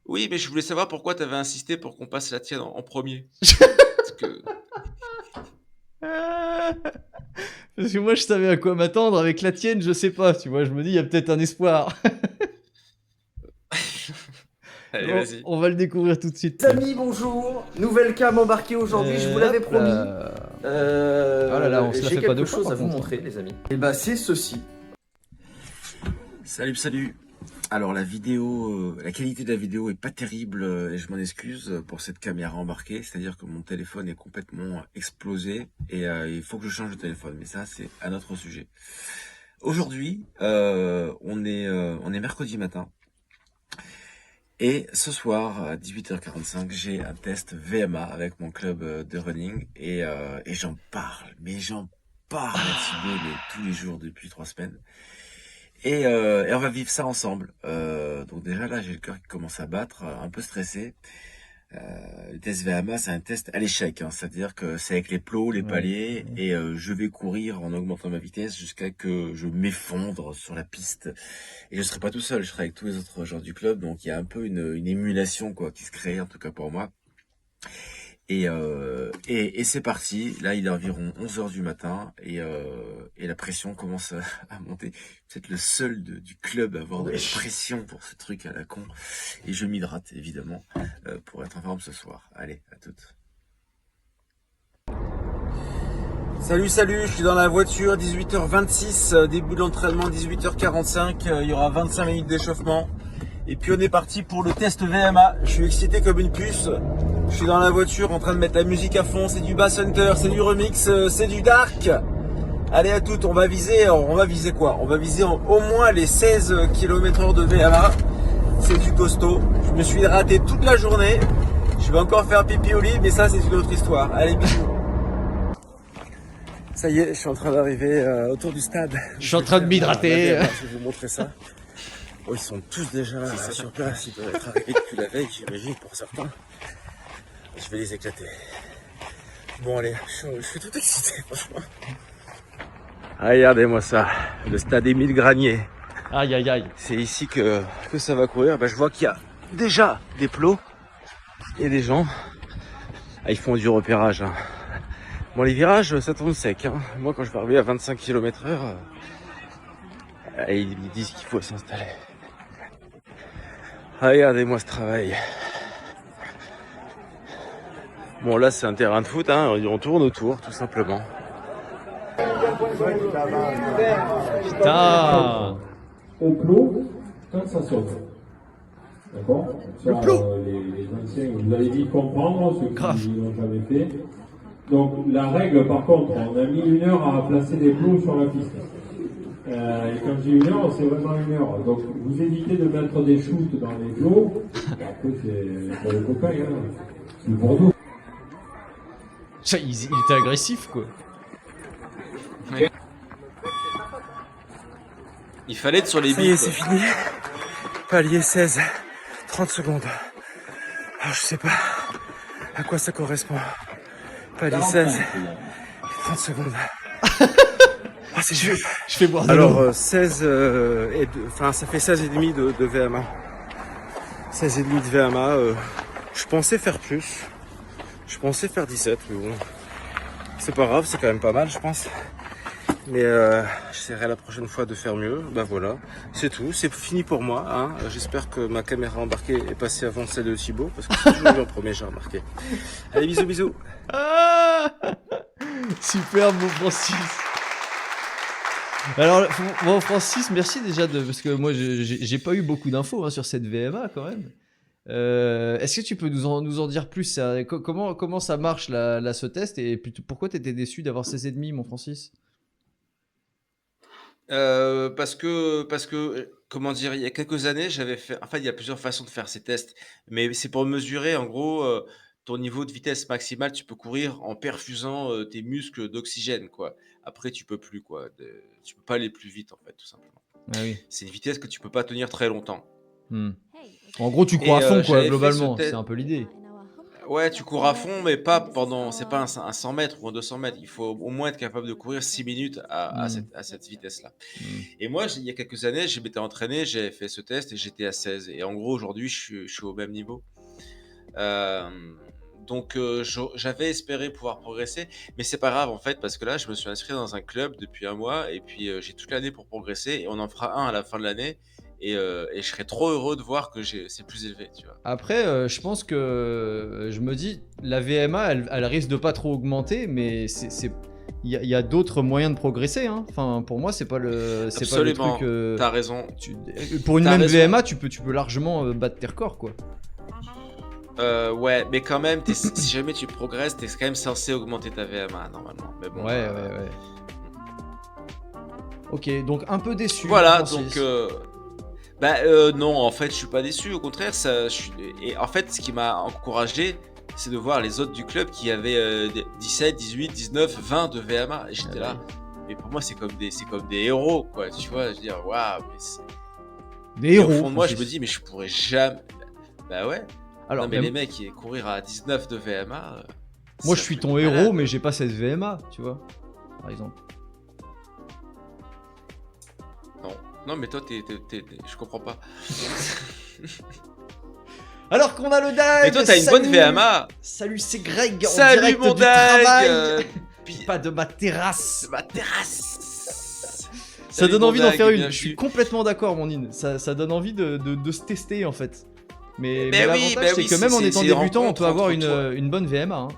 Oui, mais je voulais savoir pourquoi tu avais insisté pour qu'on passe la tienne en premier. Parce que... Parce que moi, je savais à quoi m'attendre. Avec la tienne, je sais pas. Tu vois, je me dis, il y a peut-être un espoir. Allez, Bon, vas-y. on va le découvrir tout de suite. Amis, bonjour. Nouvelle cam embarquée aujourd'hui, je vous l'avais Hop promis. là. Oh là là, on se la J'ai fait pas deux quelque fois, chose par à vous contre. montrer, les amis. Et bah, c'est ceci. Salut. Alors la vidéo, la qualité de la vidéo est pas terrible et je m'en excuse pour cette caméra embarquée. C'est-à-dire que mon téléphone est complètement explosé et il faut que je change de téléphone. Mais ça, c'est un autre sujet. Aujourd'hui, on est mercredi matin. Et ce soir, à 18h45, j'ai un test VMA avec mon club de running et j'en parle. Mais j'en parle à Thibaut tous les jours depuis 3 semaines. Et on va vivre ça ensemble. Donc déjà là, j'ai le cœur qui commence à battre, un peu stressé. Le test VMA, c'est un test à l'échec, hein, c'est-à-dire que c'est avec les plots, les paliers, et je vais courir en augmentant ma vitesse jusqu'à que je m'effondre sur la piste. Et je serai pas tout seul, je serai avec tous les autres joueurs du club, donc il y a un peu une émulation quoi qui se crée, en tout cas pour moi. Et c'est parti. Là, il est environ 11h du matin et la pression commence à monter. Vous êtes le seul du club à avoir de la pression pour ce truc à la con. Et je m'hydrate, évidemment, pour être en forme ce soir. Allez, à toutes. Salut, je suis dans la voiture, 18h26, début de l'entraînement, 18h45. Il y aura 25 minutes d'échauffement. Et puis on est parti pour le test VMA. Je suis excité comme une puce. Je suis dans la voiture en train de mettre la musique à fond. C'est du Bass Hunter, c'est du remix, c'est du dark. Allez à toutes, on va viser quoi? On va viser au moins les 16 km/h de VMA. C'est du costaud. Je me suis raté toute la journée. Je vais encore faire pipi au lit, mais ça c'est une autre histoire. Allez, bisous. Ça y est, je suis en train d'arriver autour du stade. Je suis en train de m'hydrater. Je vais vous montrer ça. Oh, ils sont tous déjà là, sur place, ils doivent être arrivés depuis la veille, j'imagine, pour certains. Je vais les éclater. Bon, allez, je suis tout excité, franchement. Ah, regardez-moi ça, le stade Émile Granier. Aïe, aïe, aïe. C'est ici que ça va courir. Je vois qu'il y a déjà des plots et des gens. Ah, ils font du repérage, hein. Bon, les virages, ça tourne sec. Hein. Moi, quand je vais arriver à 25 km/h, ils me disent qu'il faut s'installer. Regardez-moi ce travail. Bon, là, c'est un terrain de foot, hein. On tourne autour, tout simplement. Putain. Au plot quand ça saute. D'accord? Le plot. Les anciens, vous allez vite comprendre, ceux Grave. qui l'ont jamais fait. Donc la règle par contre, on a mis 1 heure à placer des plots sur la piste. Et quand j'ai 1 heure, c'est vraiment 1 heure. Donc vous évitez de mettre des shoots dans les plots. Après c'est pour les copains, hein. C'est pour nous. Ça, il était agressif, quoi. Il fallait être sur les Ça y est, billes. c'est fini. Palier 16. 30 secondes. Alors, je sais pas à quoi ça correspond. Palier 16. 30 secondes. Ah, c'est dur. Je fais boire de l'eau. Alors, 16 enfin, ça fait 16 et demi de VMA. 16 et demi de VMA. Je pensais faire plus. Je pensais faire 17, mais bon. C'est pas grave, c'est quand même pas mal, je pense. Mais j'essaierai la prochaine fois de faire mieux. Bah voilà, c'est tout, c'est fini pour moi. Hein. J'espère que ma caméra embarquée est passée avant celle de Thibaut, parce que c'est toujours lui en premier, j'ai remarqué. Allez, bisous, bisous. Ah super, mon Francis. Alors, bon, Francis, merci déjà parce que moi, j'ai pas eu beaucoup d'infos hein, sur cette VMA quand même. Est-ce que tu peux nous en dire plus comment ça marche là, ce test et plutôt, pourquoi t'étais déçu d'avoir 16,5 mon Francis? Parce que, comment dire, il y a quelques années, j'avais fait. En fait, il y a plusieurs façons de faire ces tests, mais c'est pour mesurer, en gros, ton niveau de vitesse maximale. Tu peux courir en perfusant tes muscles d'oxygène, quoi. Après, tu peux plus, quoi. Tu peux pas aller plus vite, en fait, tout simplement. Ah oui. C'est une vitesse que tu peux pas tenir très longtemps. En gros, tu cours à Et, fond, quoi, j'avais fait globalement. ce test- C'est un peu l'idée. Ouais, tu cours à fond, mais pas pendant. C'est pas un 100 mètres ou un 200 mètres. Il faut au moins être capable de courir 6 minutes à cette vitesse-là. Et moi, il y a quelques années, je m'étais entraîné, j'avais fait ce test et j'étais à 16. Et en gros, aujourd'hui, je suis au même niveau. Donc, j'avais espéré pouvoir progresser, mais c'est pas grave en fait, parce que là, je me suis inscrit dans un club depuis 1 mois et puis j'ai toute l'année pour progresser et on en fera un à la fin de l'année. Et je serais trop heureux de voir que c'est plus élevé, tu vois. Après, je pense que je me dis, la VMA, elle risque de pas trop augmenter, mais il y a d'autres moyens de progresser. Hein. Enfin, pour moi, c'est pas le Absolument, truc. t'as raison. Pour une T'as même raison. VMA, tu peux largement battre tes records, quoi. Ouais, mais quand même, si jamais tu progresses, t'es quand même censé augmenter ta VMA normalement. Mais bon, Ouais. Ok, donc un peu déçu. voilà, Francis. donc. Non, en fait, je suis pas déçu. Au contraire, et en fait, ce qui m'a encouragé, c'est de voir les autres du club qui avaient 17, 18, 19, 20 de VMA. Et j'étais là. Mais pour moi, c'est comme des héros, quoi. Tu vois, je veux dire, waouh, mais c'est. Des Et héros. au fond de moi, je Francis. me dis, mais je pourrais jamais. Bah ouais. Alors, Non, mais même- les mecs qui courir à 19 de VMA. moi, c'est je suis un ton truc de héros, malade. mais j'ai pas cette VMA, tu vois, par exemple. Non, mais toi, je comprends pas. Alors qu'on a le Dag. Et toi, t'as une bonne salut. VMA. Salut, c'est Greg. en Salut direct mon du Dag. travail. Puis Pas de ma terrasse. ma terrasse. Ça Salut, donne mon envie d'en Dag, faire une. bienvenue. Je suis complètement d'accord, mon in. Ça donne envie de se tester en fait. Mais Ben oui, l'avantage, ben c'est oui, que même en c'est étant une débutant, on rencontre peut avoir entre toi. une bonne VMA. Hein.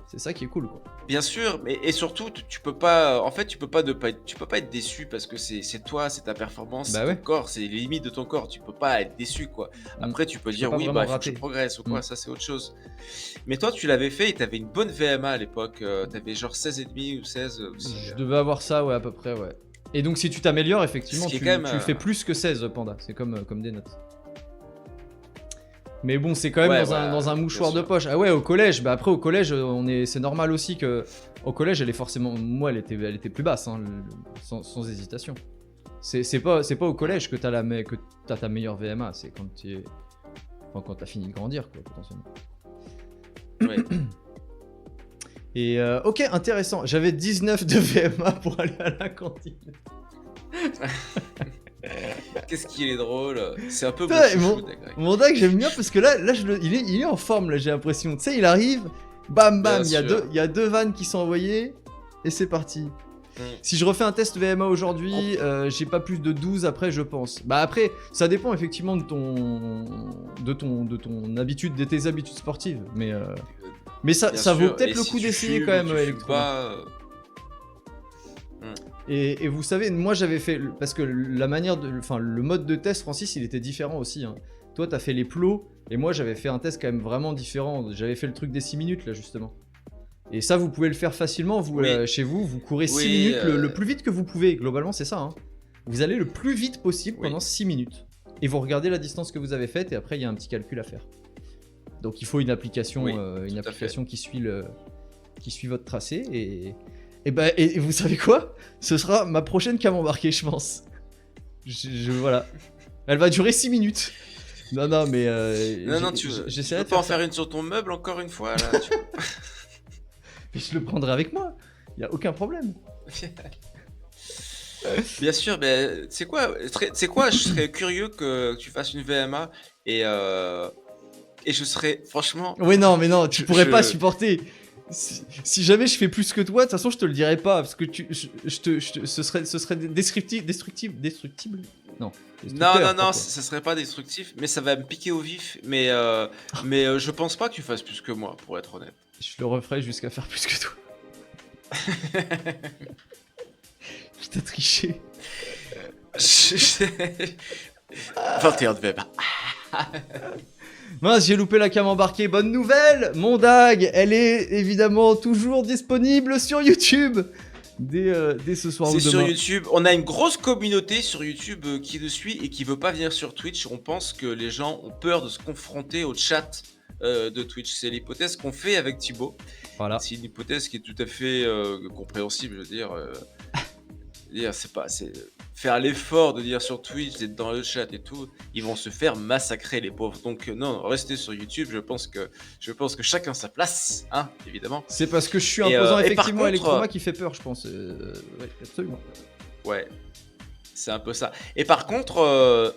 C'est ça qui est cool, quoi. Bien sûr, et surtout, tu peux pas. En fait, tu peux pas être déçu parce que c'est toi, c'est ta performance, Bah c'est ouais. ton corps, c'est les limites de ton corps. Tu peux pas être déçu, quoi. Après, tu peux Tu dire peux pas oui, vraiment il faut que je rater. progresse ou quoi. Ça, c'est autre chose. Mais toi, tu l'avais fait et t'avais une bonne VMA à l'époque. T'avais genre 16,5 ou 16 aussi. Je devais avoir ça, ouais, à peu près, ouais. Et donc, si tu t'améliores, effectivement, Ce qui est tu quand même, tu fais plus que 16, Panda. C'est comme des notes. Mais bon, c'est quand même Ouais, dans, voilà, dans un bien mouchoir de sûr. poche. Ah ouais, au collège, bah après au collège, c'est normal aussi que au collège, elle est forcément, moi, elle était plus basse, hein, sans hésitation. C'est pas au collège que t'as ta meilleure VMA, c'est quand quand t'as fini de grandir, quoi, potentiellement. Ouais. Et ok, intéressant. J'avais 19 de VMA pour aller à la cantine. Qu'est-ce qu'il est drôle. C'est un peu Putain, mon mon- chouchou, Dag. Mon Dag, j'aime bien parce que là il est en forme, là, j'ai l'impression. Tu sais, il arrive, Bam bam, Bien sûr. il y a deux vannes qui sont envoyées et c'est parti. Si je refais un test VMA aujourd'hui, j'ai pas plus de 12 après, je pense. Bah après, ça dépend effectivement de ton habitude, de tes habitudes sportives. Mais ça Bien vaut sûr, peut-être et le si coup tu d'essayer fumes, quand même, tu fumes Electro. pas, Et vous savez, moi j'avais fait, parce que la manière de, enfin le mode de test, Francis, il était différent aussi. Hein. Toi, t'as fait les plots, et moi j'avais fait un test quand même vraiment différent. J'avais fait le truc des 6 minutes là justement. Et ça, vous pouvez le faire facilement, vous, Oui. chez vous, vous courez 6 Oui, minutes le plus vite que vous pouvez. Globalement, c'est ça. Hein. Vous allez le plus vite possible Oui. pendant 6 minutes. Et vous regardez la distance que vous avez faite, et après, il y a un petit calcul à faire. Donc, il faut une application, Oui, tout à fait. qui suit votre tracé. Et vous savez quoi? Ce sera ma prochaine cam embarquée, je pense. Voilà. Elle va durer 6 minutes. Non, mais... Non, tu j'essaierai peux de pas en faire faire une sur ton meuble encore une fois là. Mais je le prendrai avec moi. Il y a aucun problème. Bien sûr, mais c'est quoi, je serais curieux que tu fasses une VMA et je serais franchement. Oui, non, mais non, tu pourrais je- pas supporter. Si jamais je fais plus que toi, de toute façon, je te le dirai pas. Parce que ce serait destructible. Non. destructeur, Non, quoi. ça serait pas destructif, mais ça va me piquer au vif. Mais je pense pas que tu fasses plus que moi, pour être honnête. Je le referai jusqu'à faire plus que toi. Je t'ai triché. 21 de VMA. Mince, j'ai loupé la cam embarquée. Bonne nouvelle, mon DAG, elle est évidemment toujours disponible sur YouTube. Dès ce soir ou C'est demain. sur YouTube. On a une grosse communauté sur YouTube qui le suit et qui veut pas venir sur Twitch. On pense que les gens ont peur de se confronter au chat de Twitch. C'est l'hypothèse qu'on fait avec Thibaut. Voilà. C'est une hypothèse qui est tout à fait compréhensible. Je veux dire, c'est faire l'effort de dire sur Twitch, d'être dans le chat et tout. Ils vont se faire massacrer les pauvres. Donc non, restez sur YouTube. Je pense que chacun sa place, hein, évidemment. C'est parce que je suis Et, imposant et par effectivement contre, Electroma qui fait peur, je pense. Ouais, absolument. Ouais, c'est un peu ça. Et par contre,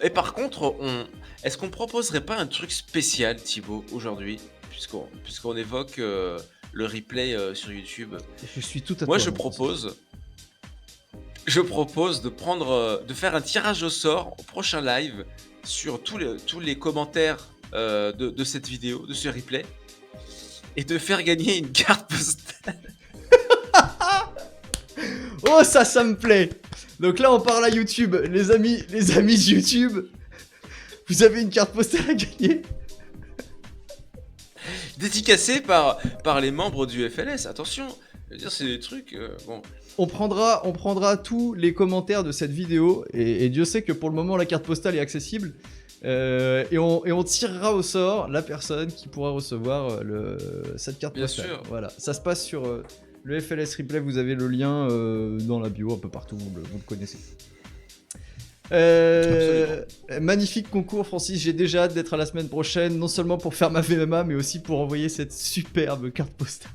est-ce qu'on proposerait pas un truc spécial, Thibaut, aujourd'hui, puisqu'on évoque le replay sur YouTube. Je suis tout à Moi, toi, je propose de faire un tirage au sort au prochain live sur tous les commentaires de cette vidéo, de ce replay, et de faire gagner une carte postale. Oh, ça me plaît. Donc là, on parle à YouTube. Les amis YouTube, vous avez une carte postale à gagner. Dédicacée par les membres du FLS. Attention, je veux dire, c'est des trucs... bon. On prendra tous les commentaires de cette vidéo. Et Dieu sait que pour le moment, la carte postale est accessible. Et on tirera au sort la personne qui pourra recevoir cette carte Bien postale. sûr. Voilà, ça se passe sur le FLS Replay. Vous avez le lien dans la bio, un peu partout, vous le connaissez. Magnifique concours, Francis. J'ai déjà hâte d'être à la semaine prochaine, non seulement pour faire ma VMA, mais aussi pour envoyer cette superbe carte postale.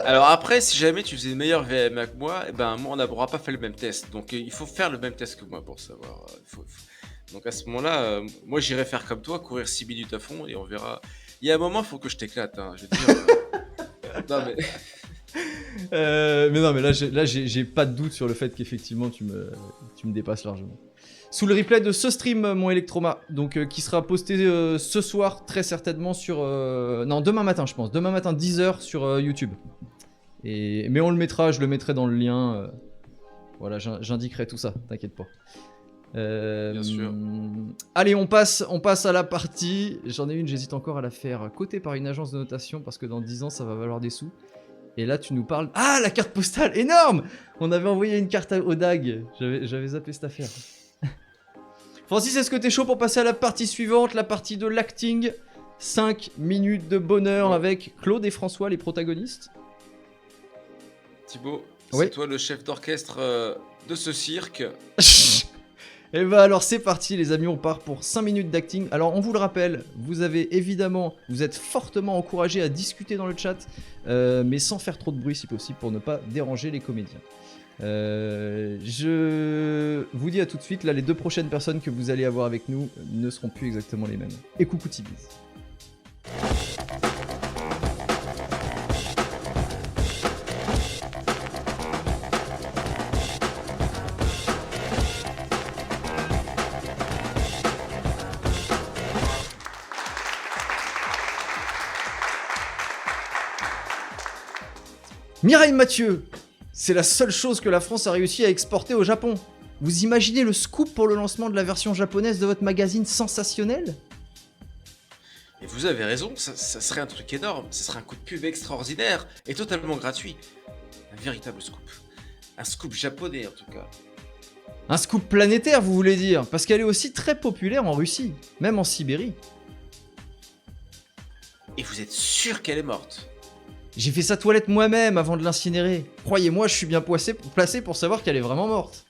Alors après, si jamais tu faisais une meilleure VMA que moi, eh ben moi on n'aura pas fait le même test. Donc il faut faire le même test que moi pour savoir. Donc à ce moment-là, moi j'irai faire comme toi, courir 6 minutes à fond et on verra. Il y a un moment, il faut que je t'éclate. Hein, je veux dire. Non mais. Mais non, mais là j'ai pas de doute sur le fait qu'effectivement tu me dépasses largement. Sous le replay de ce stream, mon Electroma, donc qui sera posté ce soir très certainement sur... non, demain matin je pense, demain matin 10h sur YouTube. Mais on le mettra, je le mettrai dans le lien. Voilà, j'indiquerai tout ça, t'inquiète pas. Bien sûr. Allez, on passe à la partie. J'en ai une, j'hésite encore à la faire cotée par une agence de notation parce que dans 10 ans ça va valoir des sous. Et là tu nous parles... Ah, la carte postale, énorme! On avait envoyé une carte au DAG, j'avais zappé cette affaire. Francis, est-ce que t'es chaud pour passer à la partie suivante, la partie de l'acting? 5 minutes de bonheur avec Claude et François, les protagonistes. Thibaut, Oui. c'est toi le chef d'orchestre de ce cirque. Et bah alors c'est parti les amis, on part pour 5 minutes d'acting. Alors on vous le rappelle, vous êtes fortement encouragés à discuter dans le chat, mais sans faire trop de bruit si possible pour ne pas déranger les comédiens. Je vous dis à tout de suite, là les 2 prochaines personnes que vous allez avoir avec nous ne seront plus exactement les mêmes. Et coucou Tibiz. Mireille Mathieu, c'est la seule chose que la France a réussi à exporter au Japon. Vous imaginez le scoop pour le lancement de la version japonaise de votre magazine sensationnel? Et vous avez raison, ça serait un truc énorme, ça serait un coup de pub extraordinaire et totalement gratuit. Un véritable scoop. Un scoop japonais en tout cas. Un scoop planétaire, vous voulez dire? Parce qu'elle est aussi très populaire en Russie, même en Sibérie. Et vous êtes sûr qu'elle est morte? J'ai fait sa toilette moi-même avant de l'incinérer. Croyez-moi, je suis bien placé pour savoir qu'elle est vraiment morte.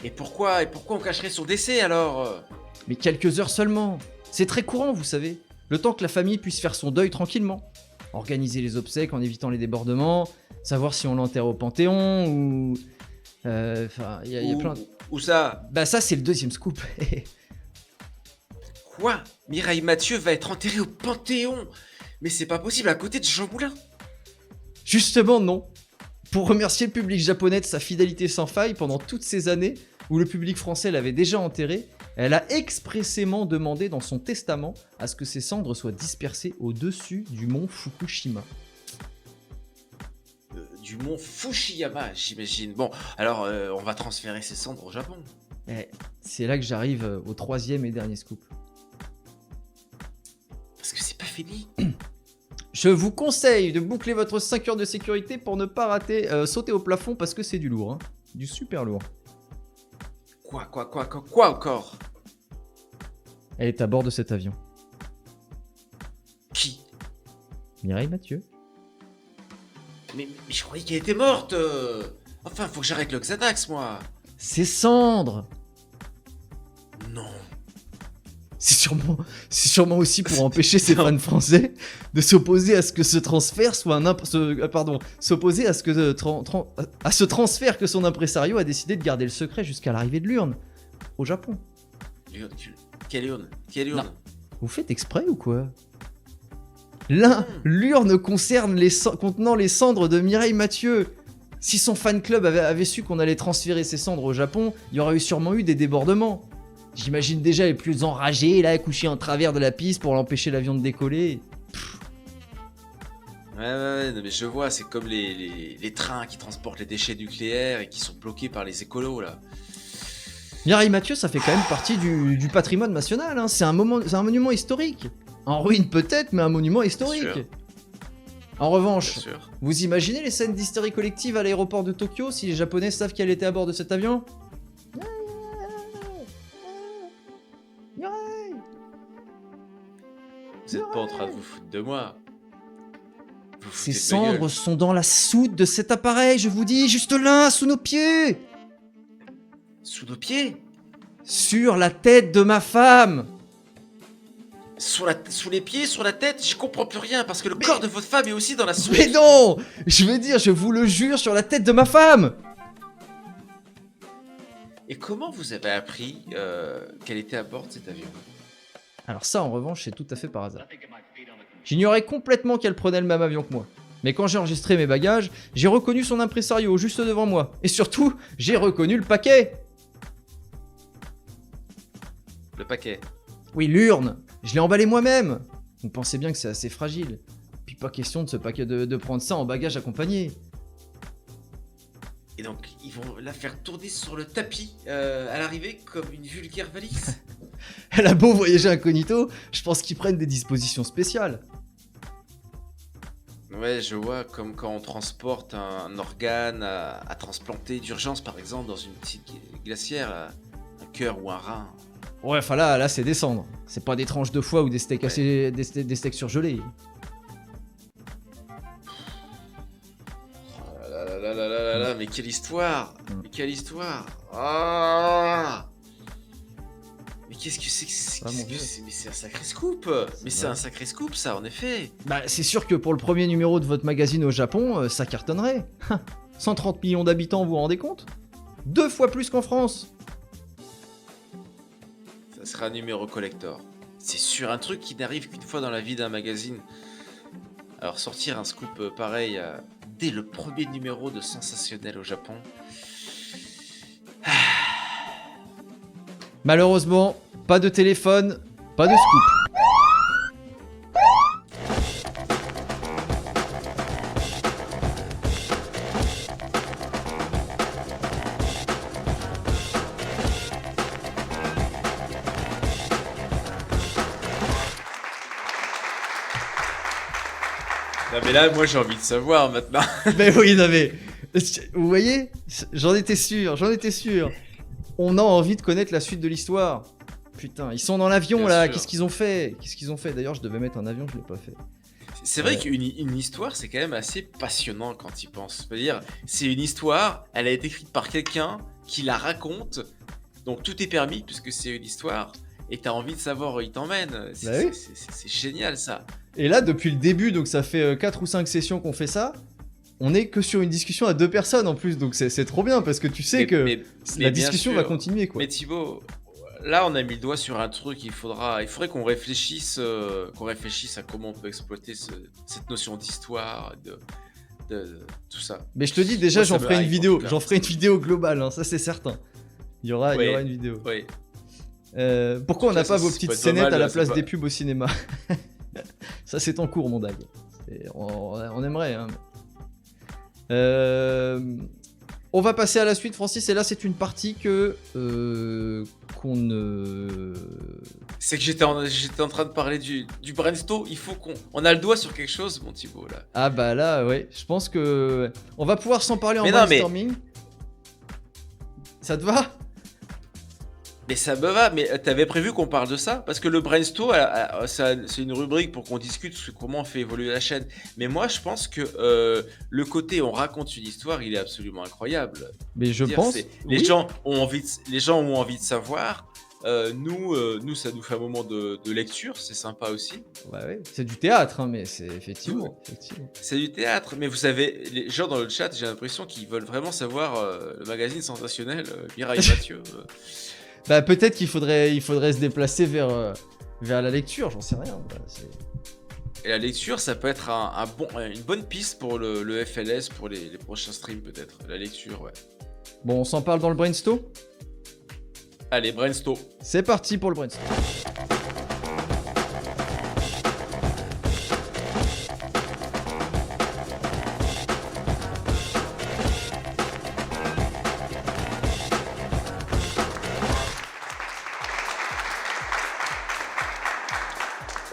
Et pourquoi on cacherait son décès alors? Mais quelques heures seulement. C'est très courant, vous savez. Le temps que la famille puisse faire son deuil tranquillement. Organiser les obsèques en évitant les débordements, savoir si on l'enterre au Panthéon ou... Enfin, il y a plein de... Où ça? Bah ça, c'est le deuxième scoop. Quoi? Mireille Mathieu va être enterrée au Panthéon? Mais c'est pas possible, à côté de Jean Moulin. Justement, non. Pour remercier le public japonais de sa fidélité sans faille pendant toutes ces années où le public français l'avait déjà enterré, elle a expressément demandé dans son testament à ce que ses cendres soient dispersées au-dessus du mont Fukushima. Du mont Fushiyama, j'imagine. Bon, alors on va transférer ses cendres au Japon. Et c'est là que j'arrive au troisième et dernier scoop. Parce que c'est pas fini. Je vous conseille de boucler votre 5 heures de sécurité pour ne pas rater sauter au plafond parce que c'est du lourd. Hein. Du super lourd. Quoi encore? Elle est à bord de cet avion. Qui? Mireille Mathieu. Mais je croyais qu'elle était morte. Enfin, faut que j'arrête le Xanax, moi. Ses cendres. Non. C'est sûrement aussi pour empêcher ces fans français de s'opposer à ce que ce transfert soit s'opposer à ce que à ce transfert que son impresario a décidé de garder le secret jusqu'à l'arrivée de l'urne au Japon. Quelle urne? Non. Vous faites exprès ou quoi? L'urne concerne contenant les cendres de Mireille Mathieu. Si son fan club avait su qu'on allait transférer ses cendres au Japon, il y aurait sûrement eu des débordements. J'imagine déjà les plus enragés, là, couchés en travers de la piste pour l'empêcher l'avion de décoller. Ouais, non, mais je vois, c'est comme les trains qui transportent les déchets nucléaires et qui sont bloqués par les écolos, là. Mireille Mathieu, ça fait quand même partie du patrimoine national, hein. C'est un monument historique. En ruine peut-être, mais un monument historique. En revanche, vous imaginez les scènes d'hystérie collective à l'aéroport de Tokyo si les Japonais savent qu'elle était à bord de cet avion? Vous êtes pas en train de vous foutre de moi. Ces cendres sont dans la soute de cet appareil, je vous dis, juste là, sous nos pieds. Sous nos pieds? Sur la tête de ma femme. Sous les pieds, sur la tête, je comprends plus rien parce que le corps de votre femme est aussi dans la soupe. Mais non! Je veux dire, je vous le jure, sur la tête de ma femme! Et comment vous avez appris qu'elle était à bord de cet avion? Alors ça, en revanche, c'est tout à fait par hasard. J'ignorais complètement qu'elle prenait le même avion que moi. Mais quand j'ai enregistré mes bagages, j'ai reconnu son impresario juste devant moi. Et surtout, j'ai reconnu le paquet! Le paquet? Oui, l'urne! Je l'ai emballé moi-même! Vous pensez bien que c'est assez fragile. Puis pas question de ce paquet de prendre ça en bagage accompagné. Et donc, ils vont la faire tourner sur le tapis à l'arrivée comme une vulgaire valise? Elle a beau voyager incognito, je pense qu'ils prennent des dispositions spéciales. Ouais, je vois, comme quand on transporte un organe à transplanter d'urgence, par exemple, dans une petite glacière, un cœur ou un rein. Ouais, enfin là c'est des cendres. C'est pas des tranches de foie ou des steaks des steaks surgelés. Mais quelle histoire! Mais quelle histoire! Ah! Mais qu'est-ce que c'est mais c'est un sacré scoop! Mais c'est un sacré scoop, ça, en effet! Bah, c'est sûr que pour le premier numéro de votre magazine au Japon, ça cartonnerait. 130 millions d'habitants, vous vous rendez compte? 2 fois plus qu'en France! Ça sera un numéro collector. C'est sûr, un truc qui n'arrive qu'une fois dans la vie d'un magazine. Alors sortir un scoop pareil dès le premier numéro de Sensationnel au Japon. Malheureusement, pas de téléphone, pas de scoop. Non mais là, moi j'ai envie de savoir maintenant. Mais oui, non mais... Vous voyez, j'en étais sûr. On a envie de connaître la suite de l'histoire. Putain, ils sont dans l'avion Bien là, sûr. qu'est-ce qu'ils ont fait? D'ailleurs, je devais mettre un avion, je l'ai pas fait. C'est vrai qu'une histoire, c'est quand même assez passionnant quand tu y penses. C'est-à-dire, c'est une histoire, elle a été écrite par quelqu'un qui la raconte, donc tout est permis puisque c'est une histoire, et t'as envie de savoir où il t'emmène. oui. C'est génial ça. Et là, depuis le début, donc ça fait 4 ou 5 sessions qu'on fait ça, on est que sur une discussion à 2 personnes en plus, donc c'est trop bien parce que tu sais que mais la bien discussion sûr. va continuer quoi. Mais Thibaut, là on a mis le doigt sur un truc, il faudrait qu'on réfléchisse à comment on peut exploiter cette notion d'histoire, de tout ça. Mais je te dis déjà, Moi, ça j'en me ferai une hype, en vidéo, tout cas. j'en ferai une vidéo globale, hein, ça c'est certain. Il y aura une vidéo. Oui. Pourquoi on n'a Ça, pas vos c'est petites pas scénettes mal, à la c'est place pas- des pubs au cinéma? Ça c'est en cours mon dag. On aimerait hein. On va passer à la suite Francis, et là c'est une partie que qu'on ne... C'est que j'étais en train de parler du brainstorm, il faut on a le doigt sur quelque chose mon Thibaut là. Ah bah là ouais, je pense que on va pouvoir s'en parler en Mais non, mais- brainstorming. Ça te va? Mais ça me va, mais t'avais prévu qu'on parle de ça? Parce que le brainstorm, c'est une rubrique pour qu'on discute sur comment on fait évoluer la chaîne. Mais moi, je pense que le côté on raconte une histoire, il est absolument incroyable. Mais je Dire, pense... les oui. gens ont envie de savoir. Nous, ça nous fait un moment de lecture, c'est sympa aussi. Bah ouais, c'est du théâtre, hein, mais c'est effectivement. C'est du théâtre, mais vous savez, les gens dans le chat, j'ai l'impression qu'ils veulent vraiment savoir le magazine sensationnel Mireille Mathieu. Bah peut-être qu'il faudrait se déplacer vers la lecture, j'en sais rien. Bah, Et la lecture, ça peut être une bonne piste pour le FLS, pour les prochains streams peut-être. La lecture, ouais. Bon, on s'en parle dans le brainstorm. Allez, brainstorm. C'est parti pour le brainstorm.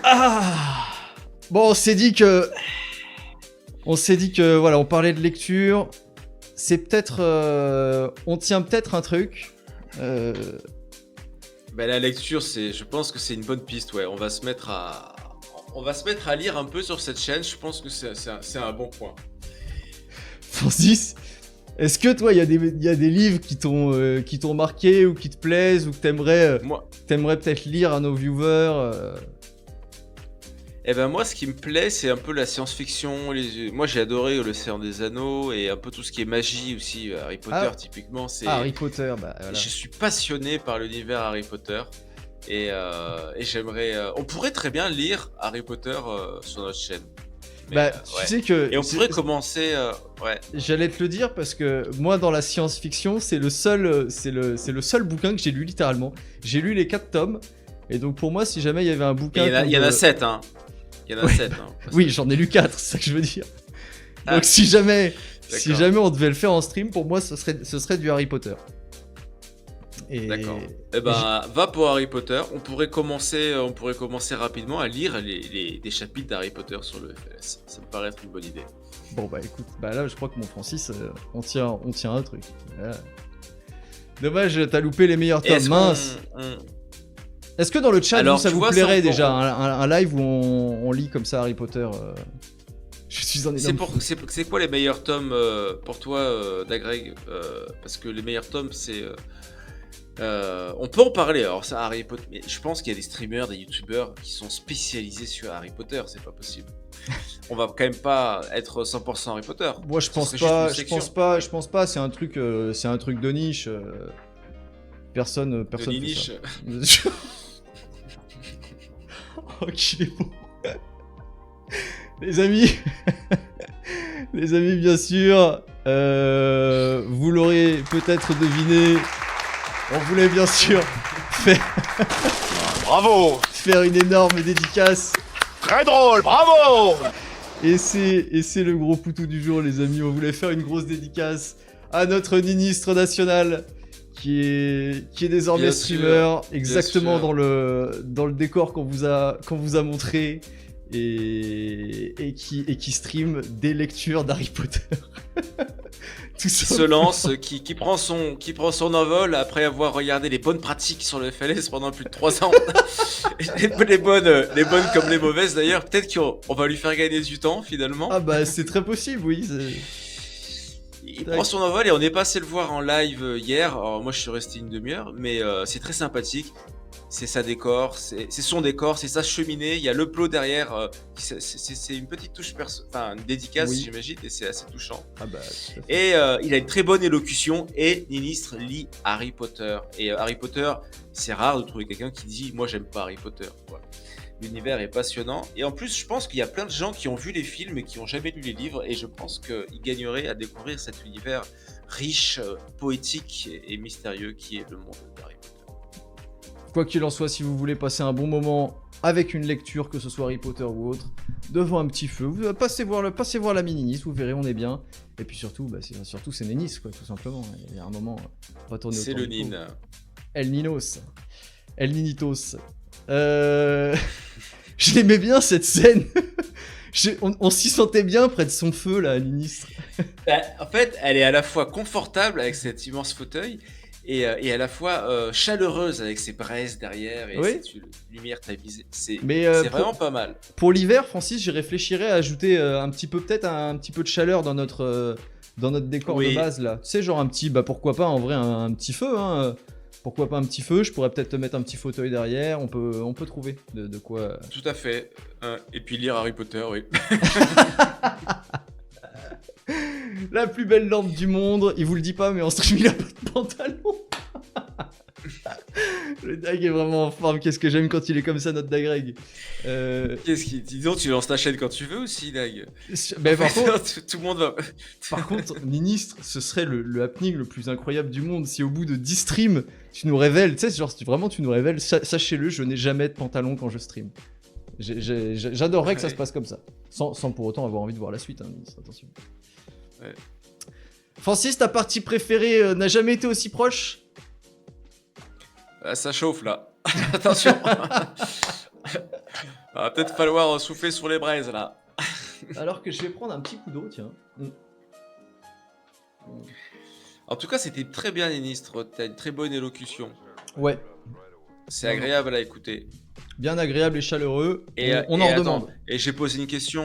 Ah bon, on s'est dit que voilà, on parlait de lecture. C'est peut-être, on tient peut-être un truc. Bah, la lecture, je pense que c'est une bonne piste, ouais. On va se mettre à lire un peu sur cette chaîne. Je pense que c'est un bon point. Francis, est-ce que toi, il y a des livres qui t'ont marqué ou qui te plaisent ou que t'aimerais peut-être lire à nos viewers Eh ben moi, ce qui me plaît, c'est un peu la science-fiction. Moi, j'ai adoré Le Seigneur des Anneaux et un peu tout ce qui est magie aussi. Harry Potter, typiquement, c'est. Harry Potter, bah voilà. Je suis passionné par l'univers Harry Potter et j'aimerais. On pourrait très bien lire Harry Potter sur notre chaîne. Mais, Bah, ouais. tu sais que... Et on pourrait commencer. Ouais. J'allais te le dire parce que moi, dans la science-fiction, c'est le seul bouquin que j'ai lu littéralement. J'ai lu les 4 tomes. Et donc pour moi, si jamais il y avait un bouquin... Il y en a 7, hein. Il y en a 7. Hein, oui, j'en ai lu 4, c'est ça que je veux dire. Ah. Donc si jamais D'accord. on devait le faire en stream, pour moi, ce serait du Harry Potter. Et... D'accord. Eh ben, va pour Harry Potter. On pourrait commencer rapidement à lire des chapitres d'Harry Potter sur le FLS. Ça me paraît être une bonne idée. Bon bah écoute, bah là je crois que mon Francis, on tient un truc. Voilà. Dommage, t'as loupé les meilleurs tomes, mince. Est-ce que dans le chat, Alors, ça tu vous vois, plairait ça, déjà un live où on lit comme ça Harry Potter Je suis un énorme fou. C'est quoi les meilleurs tomes pour toi, Dagreg parce que les meilleurs tomes, c'est... on peut en parler, alors ça, Harry Potter, mais je pense qu'il y a des streamers, des youtubeurs qui sont spécialisés sur Harry Potter, c'est pas possible. On va quand même pas être 100% Harry Potter. Moi je Ce pense serait juste pas, une je section. pense pas, c'est un truc de niche. Personne De fait niche. ça. Oh, qu'il est beau. Les amis, bien sûr, vous l'aurez peut-être deviné, on voulait bien sûr Bravo! faire une énorme dédicace. Très drôle, bravo! Et c'est le gros poutou du jour, les amis. On voulait faire une grosse dédicace à notre ministre national qui est désormais Bien streamer, sûr, exactement bien sûr. dans le décor qu'on vous a montré. Et qui stream des lectures d'Harry Potter. Tout Qui se simplement. lance, qui prend son envol après avoir regardé les bonnes pratiques sur le FLS pendant plus de 3 ans. les bonnes comme les mauvaises d'ailleurs. Peut-être qu'on va lui faire gagner du temps finalement. Ah bah c'est très possible, oui. Il prend son envol et on est passé le voir en live hier. Alors moi je suis resté une demi-heure, mais c'est très sympathique. C'est sa décor, c'est son décor, c'est sa cheminée. Il y a le plot derrière. C'est une petite touche une dédicace, Oui. j'imagine, et c'est assez touchant. Ah bah tout à fait. Et il a une très bonne élocution et Ninistre lit Harry Potter. Et Harry Potter, c'est rare de trouver quelqu'un qui dit moi j'aime pas Harry Potter. Voilà. L'univers est passionnant et en plus je pense qu'il y a plein de gens qui ont vu les films et qui ont jamais lu les livres et je pense qu'ils gagneraient à découvrir cet univers riche, poétique et mystérieux qui est le monde d'Harry Potter. Quoi qu'il en soit, si vous voulez passer un bon moment avec une lecture, que ce soit Harry Potter ou autre, devant un petit feu, passez voir la mini-Nice, vous verrez, on est bien. Et puis surtout, c'est Nénis, quoi, tout simplement. Il y a un moment, on va tourner C'est autour le du pot. Nin. El Ninos. El Ninitos. Je l'aimais bien cette scène. On s'y sentait bien près de son feu, là, à Ninis. En fait, elle est à la fois confortable avec cet immense fauteuil et à la fois chaleureuse avec ses braises derrière et Oui. cette lumière tamisée. C'est Mais vraiment pas mal. pour l'hiver, Francis, j'y réfléchirais à ajouter peut-être un petit peu de chaleur dans notre décor Oui. de base, là. Tu sais, genre un petit, pourquoi pas, en vrai, un petit feu, hein. Pourquoi pas un petit feu? Je pourrais peut-être te mettre un petit fauteuil derrière. On peut trouver de quoi. Tout à fait. Et puis lire Harry Potter, oui. La plus belle lampe du monde. Il vous le dit pas, mais en stream, il a pas de pantalon. Le Dag est vraiment en forme. Qu'est-ce que j'aime quand il est comme ça, notre Dagreg. Qu'est-ce qui... Dis donc, tu lances ta chaîne quand tu veux aussi, Dag. Mais par contre, Tout le monde va... Par contre, Ministre, ce serait le happening le plus incroyable du monde si au bout de 10 streams, tu nous révèles, tu sais, genre vraiment tu nous révèles, sachez-le, je n'ai jamais de pantalon quand je stream. J'adorerais que ça se passe comme ça, sans pour autant avoir envie de voir la suite, hein, Ministre, attention. Ouais. Francis, ta partie préférée n'a jamais été aussi proche? Ah, ça chauffe, là. Attention. Va peut-être falloir souffler sur les braises, là. Alors que je vais prendre un petit coup d'eau, tiens. En tout cas, c'était très bien, Ministre. T'as une très bonne élocution. Ouais, C'est agréable à écouter. bien agréable et chaleureux, Et, on et en attends, redemande. Et j'ai posé une question,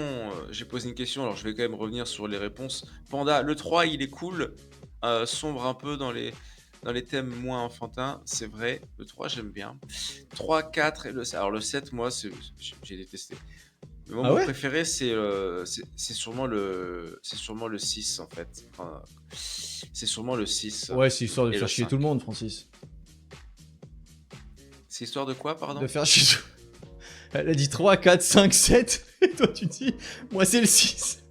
alors je vais quand même revenir sur les réponses. Panda, le 3 il est cool, sombre un peu dans les thèmes moins enfantins, c'est vrai. Le 3 j'aime bien. 3, 4 et le 7. Alors le 7 moi j'ai détesté. Mais moi, Ah mon ouais préféré c'est sûrement le 6 en fait. Enfin, c'est sûrement le 6. Ouais, c'est histoire de Et faire le chier 5. tout le monde, Francis. C'est histoire de quoi, pardon? De faire chier tout. Elle a dit 3, 4, 5, 7. Et toi, tu dis, moi, c'est le 6.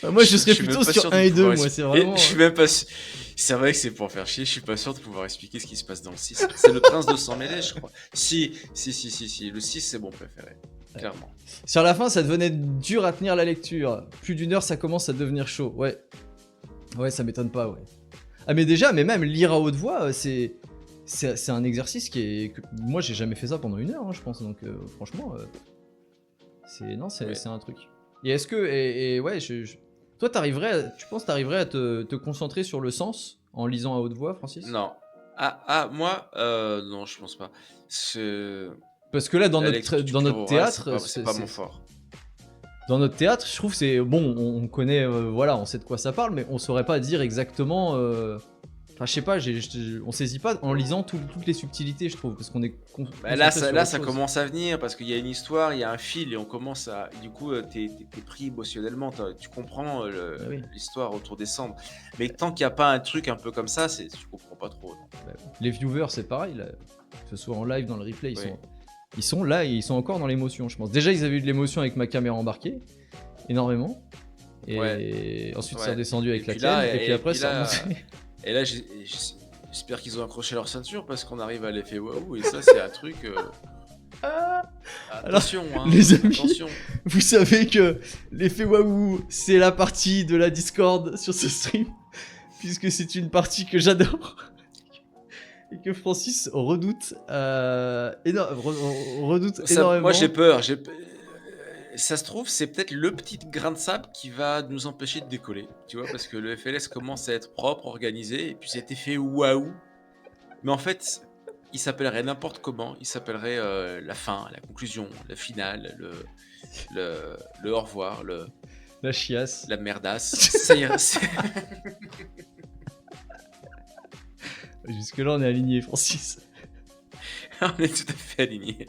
Moi, je serais suis même plutôt pas sur sûr de 1 et 2, pouvoir moi, c'est Et vraiment. je suis même pas sûr. C'est vrai que c'est pour faire chier, je suis pas sûr de pouvoir expliquer ce qui se passe dans le 6. C'est le prince de sang mêlé, je crois. Si. Le 6, c'est mon préféré. Clairement. Sur la fin, ça devenait dur à tenir la lecture. Plus d'une heure, ça commence à devenir chaud. Ouais. Ouais, ça m'étonne pas, ouais. Ah, mais déjà, mais même lire à haute voix, c'est un exercice moi, j'ai jamais fait ça pendant 1 heure, hein, je pense. Donc, franchement, Ouais. c'est un truc. Et est-ce que. Et ouais, toi, tu penses que t'arriverais à te concentrer sur le sens en lisant à haute voix, Francis? Non. Moi, non, je pense pas. Parce que là, dans La notre lecture du théâtre, orale, c'est pas mon fort. dans notre théâtre, je trouve que c'est bon, on connaît, voilà, on sait de quoi ça parle, mais on saurait pas dire exactement. Enfin, je sais pas, on saisit pas en lisant toutes les subtilités, je trouve, parce qu'on est. Bah, là, ça commence à venir parce qu'il y a une histoire, il y a un fil et on commence à. Du coup, t'es pris émotionnellement, tu comprends oui. l'histoire autour des cendres. Mais tant qu'il n'y a pas un truc un peu comme ça, tu comprends pas trop. Non. Les viewers, c'est pareil, là, que ce soit en live, dans le replay, Oui. ils sont là et ils sont encore dans l'émotion, je pense. Déjà, ils avaient eu de l'émotion avec ma caméra embarquée, énormément. Et ensuite, Ouais. c'est redescendu avec Et la puis là, tienne, et puis après, puis c'est là, remonté. Et là, j'espère qu'ils ont accroché leur ceinture parce qu'on arrive à l'effet waouh et ça, c'est un truc. Attention, hein, les amis, attention. Vous savez que l'effet waouh, c'est la partie de la Discord sur ce stream, puisque c'est une partie que j'adore et que Francis redoute, redoute Ça, énormément. moi, j'ai peur. ça se trouve, c'est peut-être le petit grain de sable qui va nous empêcher de décoller, tu vois, parce que le FLS commence à être propre, organisé, et puis c'était fait waouh. Mais en fait, il s'appellerait n'importe comment. Il s'appellerait la fin, la conclusion, la finale, le au revoir, La chiasse. la merdasse. Ça ira, Jusque-là, on est aligné, Francis. on est tout à fait alignés.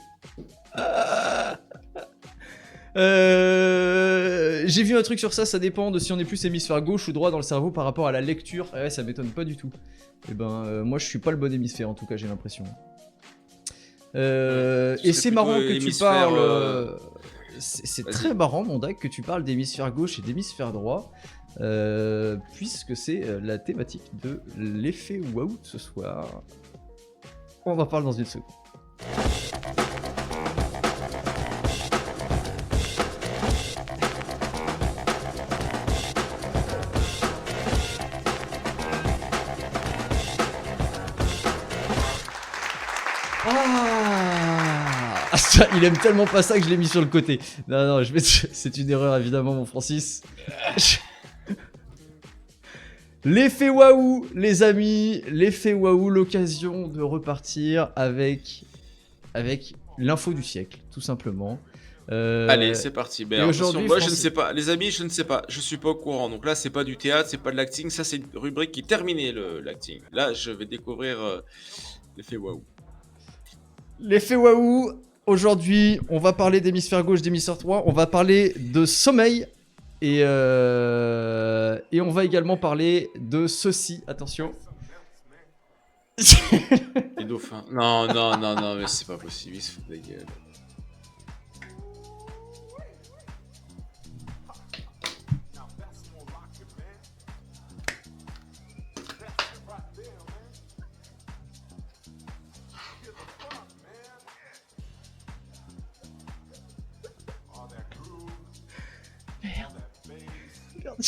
J'ai vu un truc sur ça, ça dépend de si on est plus hémisphère gauche ou droit dans le cerveau par rapport à la lecture. Ah ouais, ça m'étonne pas du tout. Et ben, moi je suis pas le bon hémisphère en tout cas, j'ai l'impression. Et c'est marrant que tu hémisphère, parles. C'est vas-y. très marrant, mon Dak, que tu parles d'hémisphère gauche et d'hémisphère droit, puisque c'est la thématique de l'effet waouh de ce soir. On en parle dans une seconde. Ah, ça, il aime tellement pas ça que je l'ai mis sur le côté. Non, non, c'est une erreur évidemment, mon Francis. L'effet waouh, les amis, l'effet waouh, l'occasion de repartir avec l'info du siècle, tout simplement. Allez, c'est parti. Ben, et attention, aujourd'hui, moi je ne Francis- sais pas. Les amis, je ne sais pas. Je suis pas au courant. Donc là, c'est pas du théâtre, c'est pas de l'acting. Ça, c'est une rubrique qui est terminée, l'acting. Là, je vais découvrir l'effet waouh. L'effet waouh, aujourd'hui, on va parler d'hémisphère gauche, d'hémisphère droit, on va parler de sommeil et on va également parler de ceci. Attention. Les dauphins. Non, non, non, non, mais c'est pas possible. Ils se foutent de la gueule.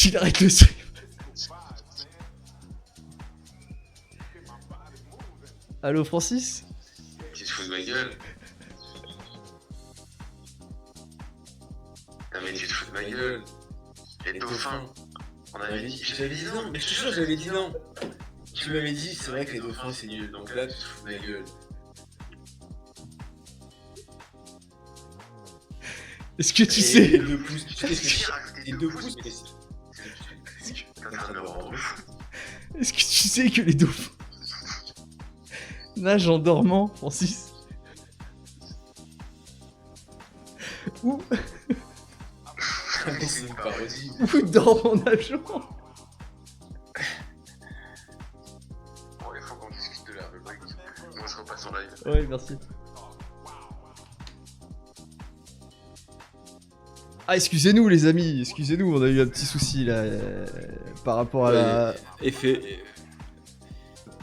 Il arrête le stream. Allô Francis? Tu te fous de ma gueule? Non mais tu te fous de ma gueule. Les dauphins. On avait dit... J'avais dit non, mais je te jure, j'avais dit non. Tu m'avais dit, c'est vrai que les dauphins c'est nul. Donc là, tu te fous de ma gueule. Est-ce que tu Et sais? les 2 pouces. Tu sais qu'est-ce que c'est? Les 2 pouces, mais t'es en train de me rendre fou. Est-ce que tu sais que les dauphins nagent en dormant, Francis? Ou C'est une parodie. dorment en nageant? Bon, il faut qu'on discute de la rubrique. Nous, on se repasse en live. Ouais, merci. Ah, excusez-nous les amis, excusez-nous, on a eu un petit souci là par rapport à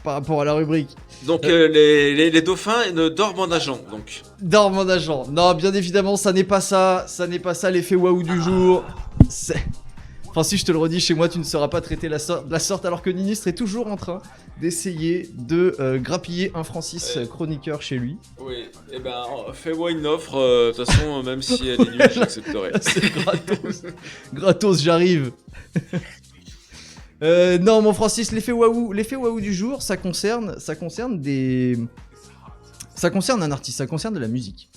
par rapport à la rubrique. Donc les dauphins ne dorment en nageant, donc. Dorment en nageant. Non, bien évidemment, ça n'est pas ça l'effet waouh du jour. Francis, je te le redis, chez moi, tu ne seras pas traité de la sorte, alors que Ninistre est toujours en train d'essayer de grappiller un Francis chroniqueur chez lui. Oui, et ben fais-moi une offre, de toute façon, même si elle est nulle, j'accepterai. C'est gratos. Gratos, j'arrive. Non, mon Francis, l'effet waouh du jour, ça concerne un artiste, ça concerne de la musique.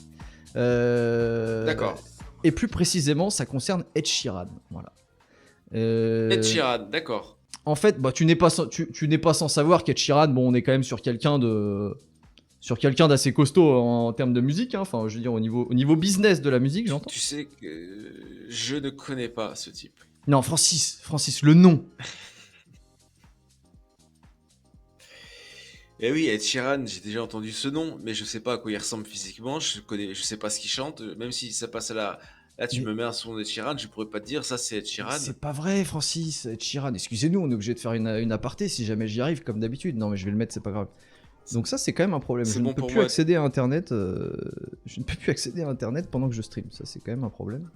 D'accord. Et plus précisément, ça concerne Ed Sheeran. Voilà. Ed Sheeran, d'accord. En fait, bah, tu n'es pas sans savoir qu'Ed Sheeran, bon, on est quand même sur quelqu'un d'assez costaud en termes de musique. Hein. Enfin, je veux dire au niveau business de la musique, j'entends. Tu sais que je ne connais pas ce type. Non, Francis, le nom. Eh oui, Ed Sheeran, j'ai déjà entendu ce nom, mais je sais pas à quoi il ressemble physiquement, je sais pas ce qu'il chante, même si ça passe à la... Là, tu me mets un son d'Ed Sheeran, je pourrais pas te dire, ça c'est Ed Sheeran. C'est pas vrai, Francis, Ed Sheeran. Excusez-nous, on est obligé de faire une aparté si jamais j'y arrive, comme d'habitude. Non, mais je vais le mettre, c'est pas grave. Donc ça, c'est quand même un problème. C'est Je ne bon peux pour plus moi. accéder à Internet. Je ne peux plus accéder à Internet pendant que je stream. Ça, c'est quand même un problème.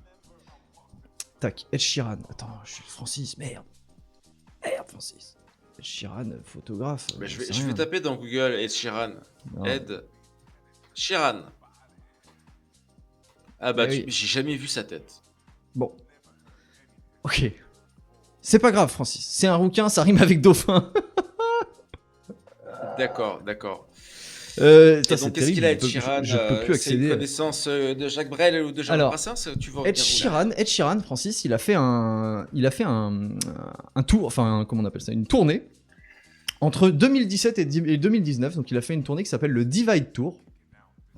Tac, Ed Sheeran. Attends, je suis Francis, merde. Merde, Francis. Ed Sheeran, photographe. Bah, je j'en sais vais rien. taper dans Google Ed Sheeran. Non. Ed Sheeran. Ah bah, Oui. j'ai jamais vu sa tête. Bon. Ok. C'est pas grave, Francis. C'est un rouquin, ça rime avec dauphin. D'accord. Putain, Et c'est donc, qu'est-ce terrible, qu'il a, Ed je Sheeran? peux plus C'est une accéder. connaissance de Jacques Brel ou de Georges Alors, Brassens? Tu vas Ed revenir où, là? Sheeran, Francis, il a fait un tour, enfin, comment on appelle ça, une tournée entre 2017 et 2019. Donc, il a fait une tournée qui s'appelle le Divide Tour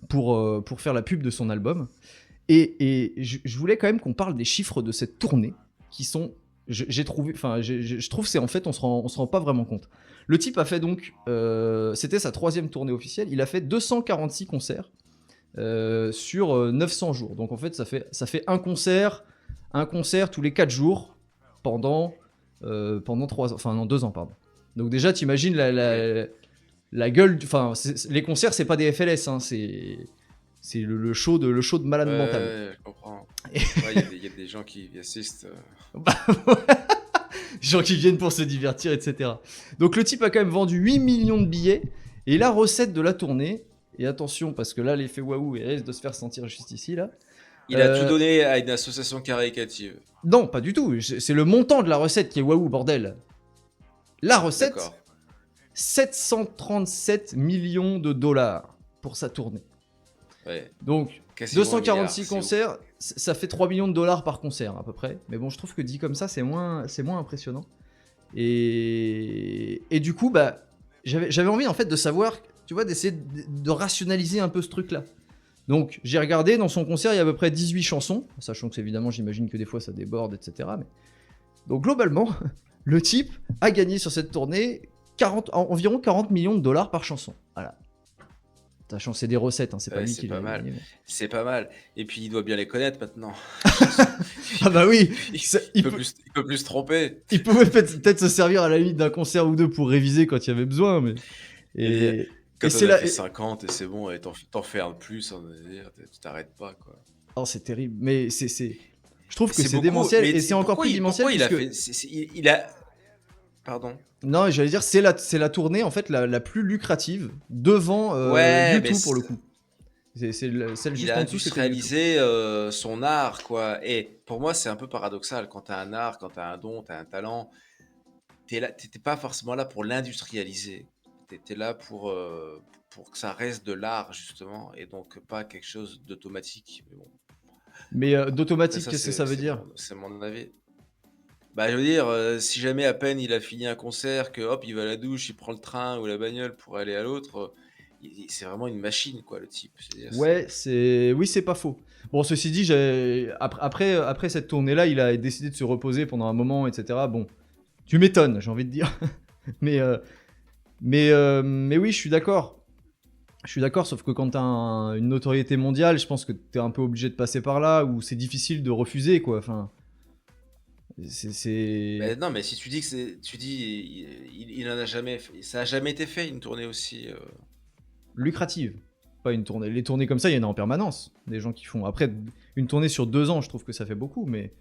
pour faire la pub de son album. Et je voulais quand même qu'on parle des chiffres de cette tournée qui sont, j'ai trouvé, enfin, je trouve c'est en fait on se rend pas vraiment compte. Le type a fait donc, c'était sa 3e tournée officielle. Il a fait 246 concerts sur 900 jours. Donc en fait, ça fait un concert tous les 4 jours pendant 2 ans, pardon. Donc déjà, t'imagines la gueule, enfin, les concerts, c'est pas des FLS, hein, c'est le show de malade mental. Ouais, je comprends. Et- Ouais, il y a des gens qui y assistent. Gens qui viennent pour se divertir, etc. Donc le type a quand même vendu 8 millions de billets. Et la recette de la tournée, et attention, parce que là, l'effet waouh, il risque de se faire sentir juste ici, là. Il a tout donné à une association caritative. Non, pas du tout. C'est le montant de la recette qui est waouh, bordel. La recette, D'accord. 737 millions de dollars pour sa tournée. Ouais. Donc, Quasiment 246 un milliard, concerts, ça fait 3 millions de dollars par concert à peu près. Mais bon, je trouve que dit comme ça, c'est moins impressionnant. Et du coup, bah, j'avais envie en fait de savoir, tu vois, d'essayer de rationaliser un peu ce truc-là. Donc, j'ai regardé, dans son concert, il y a à peu près 18 chansons, sachant que évidemment, j'imagine que des fois ça déborde, etc. Mais... Donc, globalement, le type a gagné sur cette tournée environ 40 millions de dollars par chanson. Voilà. Sachant que c'est des recettes, hein, c'est pas Ouais, lui c'est qui pas l'a mal. gagné. Mais... C'est pas mal. Et puis il doit bien les connaître maintenant. Ah bah oui, Il peut plus se tromper. il pouvait peut-être se servir à la limite d'un concert ou deux pour réviser quand il y avait besoin, mais... Et Quand c'est on a là... fait 50 et c'est bon, et t'en fais un de plus, on va dire, tu t'arrêtes pas, quoi. Oh, c'est terrible, mais c'est... Je trouve que c'est beaucoup, démentiel, mais et c'est encore pourquoi plus démentiel pourquoi il a puisque... fait... il a... Pardon. Non, j'allais dire, c'est la tournée, en fait, la plus lucrative, devant Ouais, YouTube, mais pour le coup. C'est celle juste il a en dessous, c'était YouTube. industrialisé son art, quoi. Et pour moi, c'est un peu paradoxal. Quand t'as un art, quand t'as un don, t'as un talent, t'es pas forcément là pour l'industrialiser. T'es là pour que ça reste de l'art, justement, et donc pas quelque chose d'automatique. Mais bon, Mais d'automatique, ça, qu'est-ce que ça veut dire? c'est mon avis. Bah, je veux dire, si jamais à peine il a fini un concert, que hop, il va à la douche, il prend le train ou la bagnole pour aller à l'autre, c'est vraiment une machine, quoi, le type. C'est-à-dire, Ouais, oui, c'est pas faux. Bon, ceci dit, après cette tournée-là, il a décidé de se reposer pendant un moment, etc. Bon, tu m'étonnes, j'ai envie de dire. mais oui, je suis d'accord. Je suis d'accord, sauf que quand t'as une notoriété mondiale, je pense que t'es un peu obligé de passer par là, où c'est difficile de refuser, quoi. Enfin, Mais non, mais si tu dis que tu dis, il en a jamais fait, ça a jamais été fait une tournée aussi. lucrative. Pas une tournée. Les tournées comme ça, il y en a en permanence. Des gens qui font. Après, une tournée sur 2 ans, je trouve que ça fait beaucoup, mais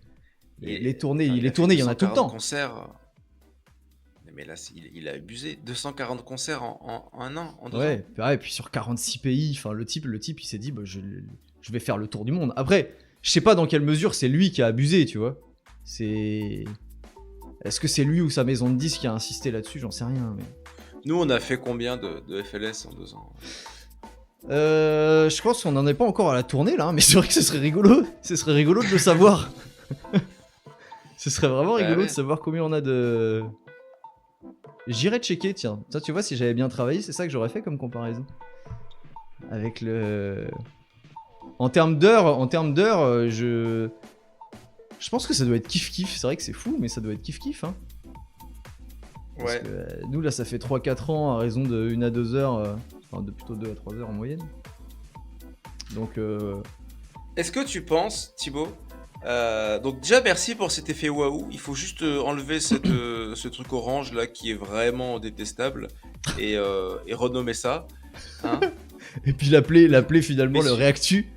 les tournées, Enfin, il y en a tout le 240 temps. concerts. Mais là, il a abusé. 240 concerts en un an, en 2 ans. Ouais, et puis sur 46 pays, enfin le type il s'est dit bah, je vais faire le tour du monde. Après, je sais pas dans quelle mesure c'est lui qui a abusé, tu vois. Est-ce que c'est lui ou sa maison de disques qui a insisté là-dessus, j'en sais rien. Mais... Nous, on a fait combien de FLS en 2 ans? Je pense qu'on n'en est pas encore à la tournée là, mais c'est vrai que ce serait rigolo. Ce serait rigolo de le savoir. Ce serait vraiment rigolo de savoir combien on a de... J'irais checker, tiens. Ça, tu vois, si j'avais bien travaillé, c'est ça que j'aurais fait comme comparaison. Avec le... En termes d'heures, je pense que ça doit être kiff-kiff. C'est vrai que c'est fou, mais ça doit être kiff-kiff, hein. Parce Ouais. que, nous, là, ça fait 3-4 ans à raison de 1 à 2 heures. Enfin, de plutôt 2 à 3 heures en moyenne. Donc, Est-ce que tu penses, Thibaut, donc déjà merci pour cet effet waouh, il faut juste enlever ce truc orange là qui est vraiment détestable et renommer ça, hein, Et puis l'appeler finalement Mais le si- réactu.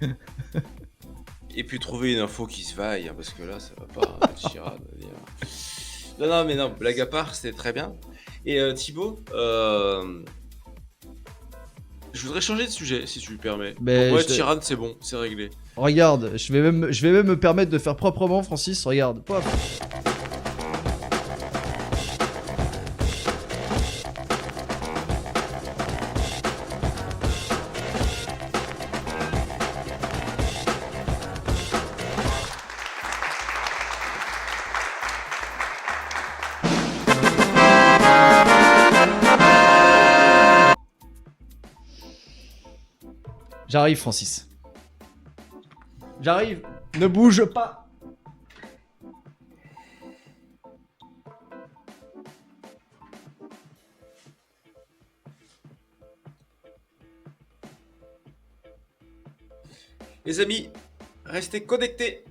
et puis trouver une info qui se vaille, hein, parce que là ça va pas, Chirad, non mais non, blague à part, c'était très bien. Et Thibaut, je voudrais changer de sujet si tu le permets. Mais Pour moi, je te- Chirad c'est bon, c'est réglé. Regarde, je vais même me permettre de faire proprement, Francis. Regarde, paf. J'arrive, Francis. J'arrive. Ne bouge pas. Les amis, restez connectés.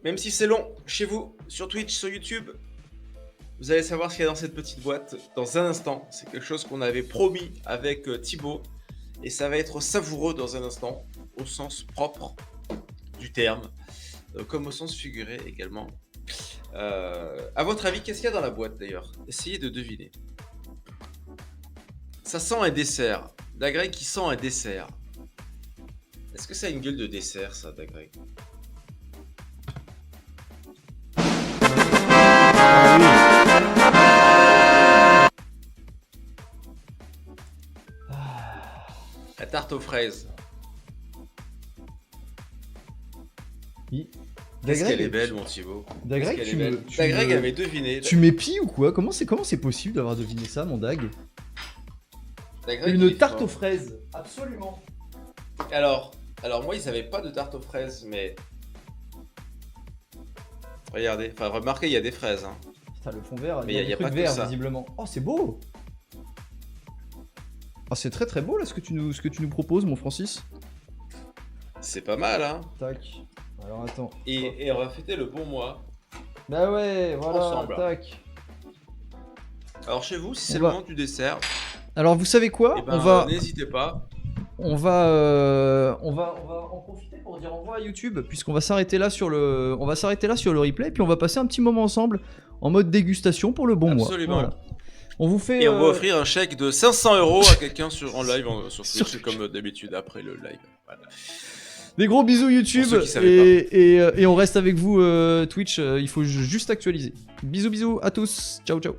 Même si c'est long, chez vous, sur Twitch, sur YouTube. Vous allez savoir ce qu'il y a dans cette petite boîte dans un instant. C'est quelque chose qu'on avait promis avec Thibaut. Et ça va être savoureux dans un instant, au sens propre du terme, comme au sens figuré également. À votre avis, qu'est-ce qu'il y a dans la boîte d'ailleurs? Essayez de deviner. Ça sent un dessert. Dagreg qui sent un dessert. Est-ce que ça a une gueule de dessert, ça, Dagreg? La tarte aux fraises. Oui. Qu'est-ce qu'elle est belle, mon Thibaut. Dagreg, Qu'est-ce qu'elle est belle. Dagreg avait deviné. Tu m'épies ou quoi? Comment c'est possible d'avoir deviné ça, mon Dag? Dagreg, il Une est tarte fort. aux fraises. Absolument. Alors moi, ils avaient pas de tarte aux fraises, mais... Regardez, enfin, remarquez, il y a des fraises. Hein. Putain, le fond vert, Mais il y a y a des pas trucs que verts, ça. visiblement. Oh, c'est beau. Oh, c'est très beau, là, ce que tu nous proposes, mon Francis. C'est pas mal, hein. Tac. Alors, attends. Et on va fêter le bon mois. Bah ouais, voilà, Ensemble. tac. Alors, chez vous, si On c'est va- le moment du dessert, Alors, vous savez quoi? eh ben, n'hésitez pas. On va en profiter pour dire au revoir à YouTube, puisqu'on va s'arrêter là sur le replay, puis on va passer un petit moment ensemble en mode dégustation pour le bon mois. Absolument. Voilà. On vous fait. Et on va offrir un chèque de 500 € à quelqu'un en live sur Sur Twitch, comme d'habitude après le live. Voilà. Des gros bisous YouTube Pour ceux qui savaient et on reste avec vous Twitch. Il faut juste actualiser. Bisous à tous. Ciao ciao.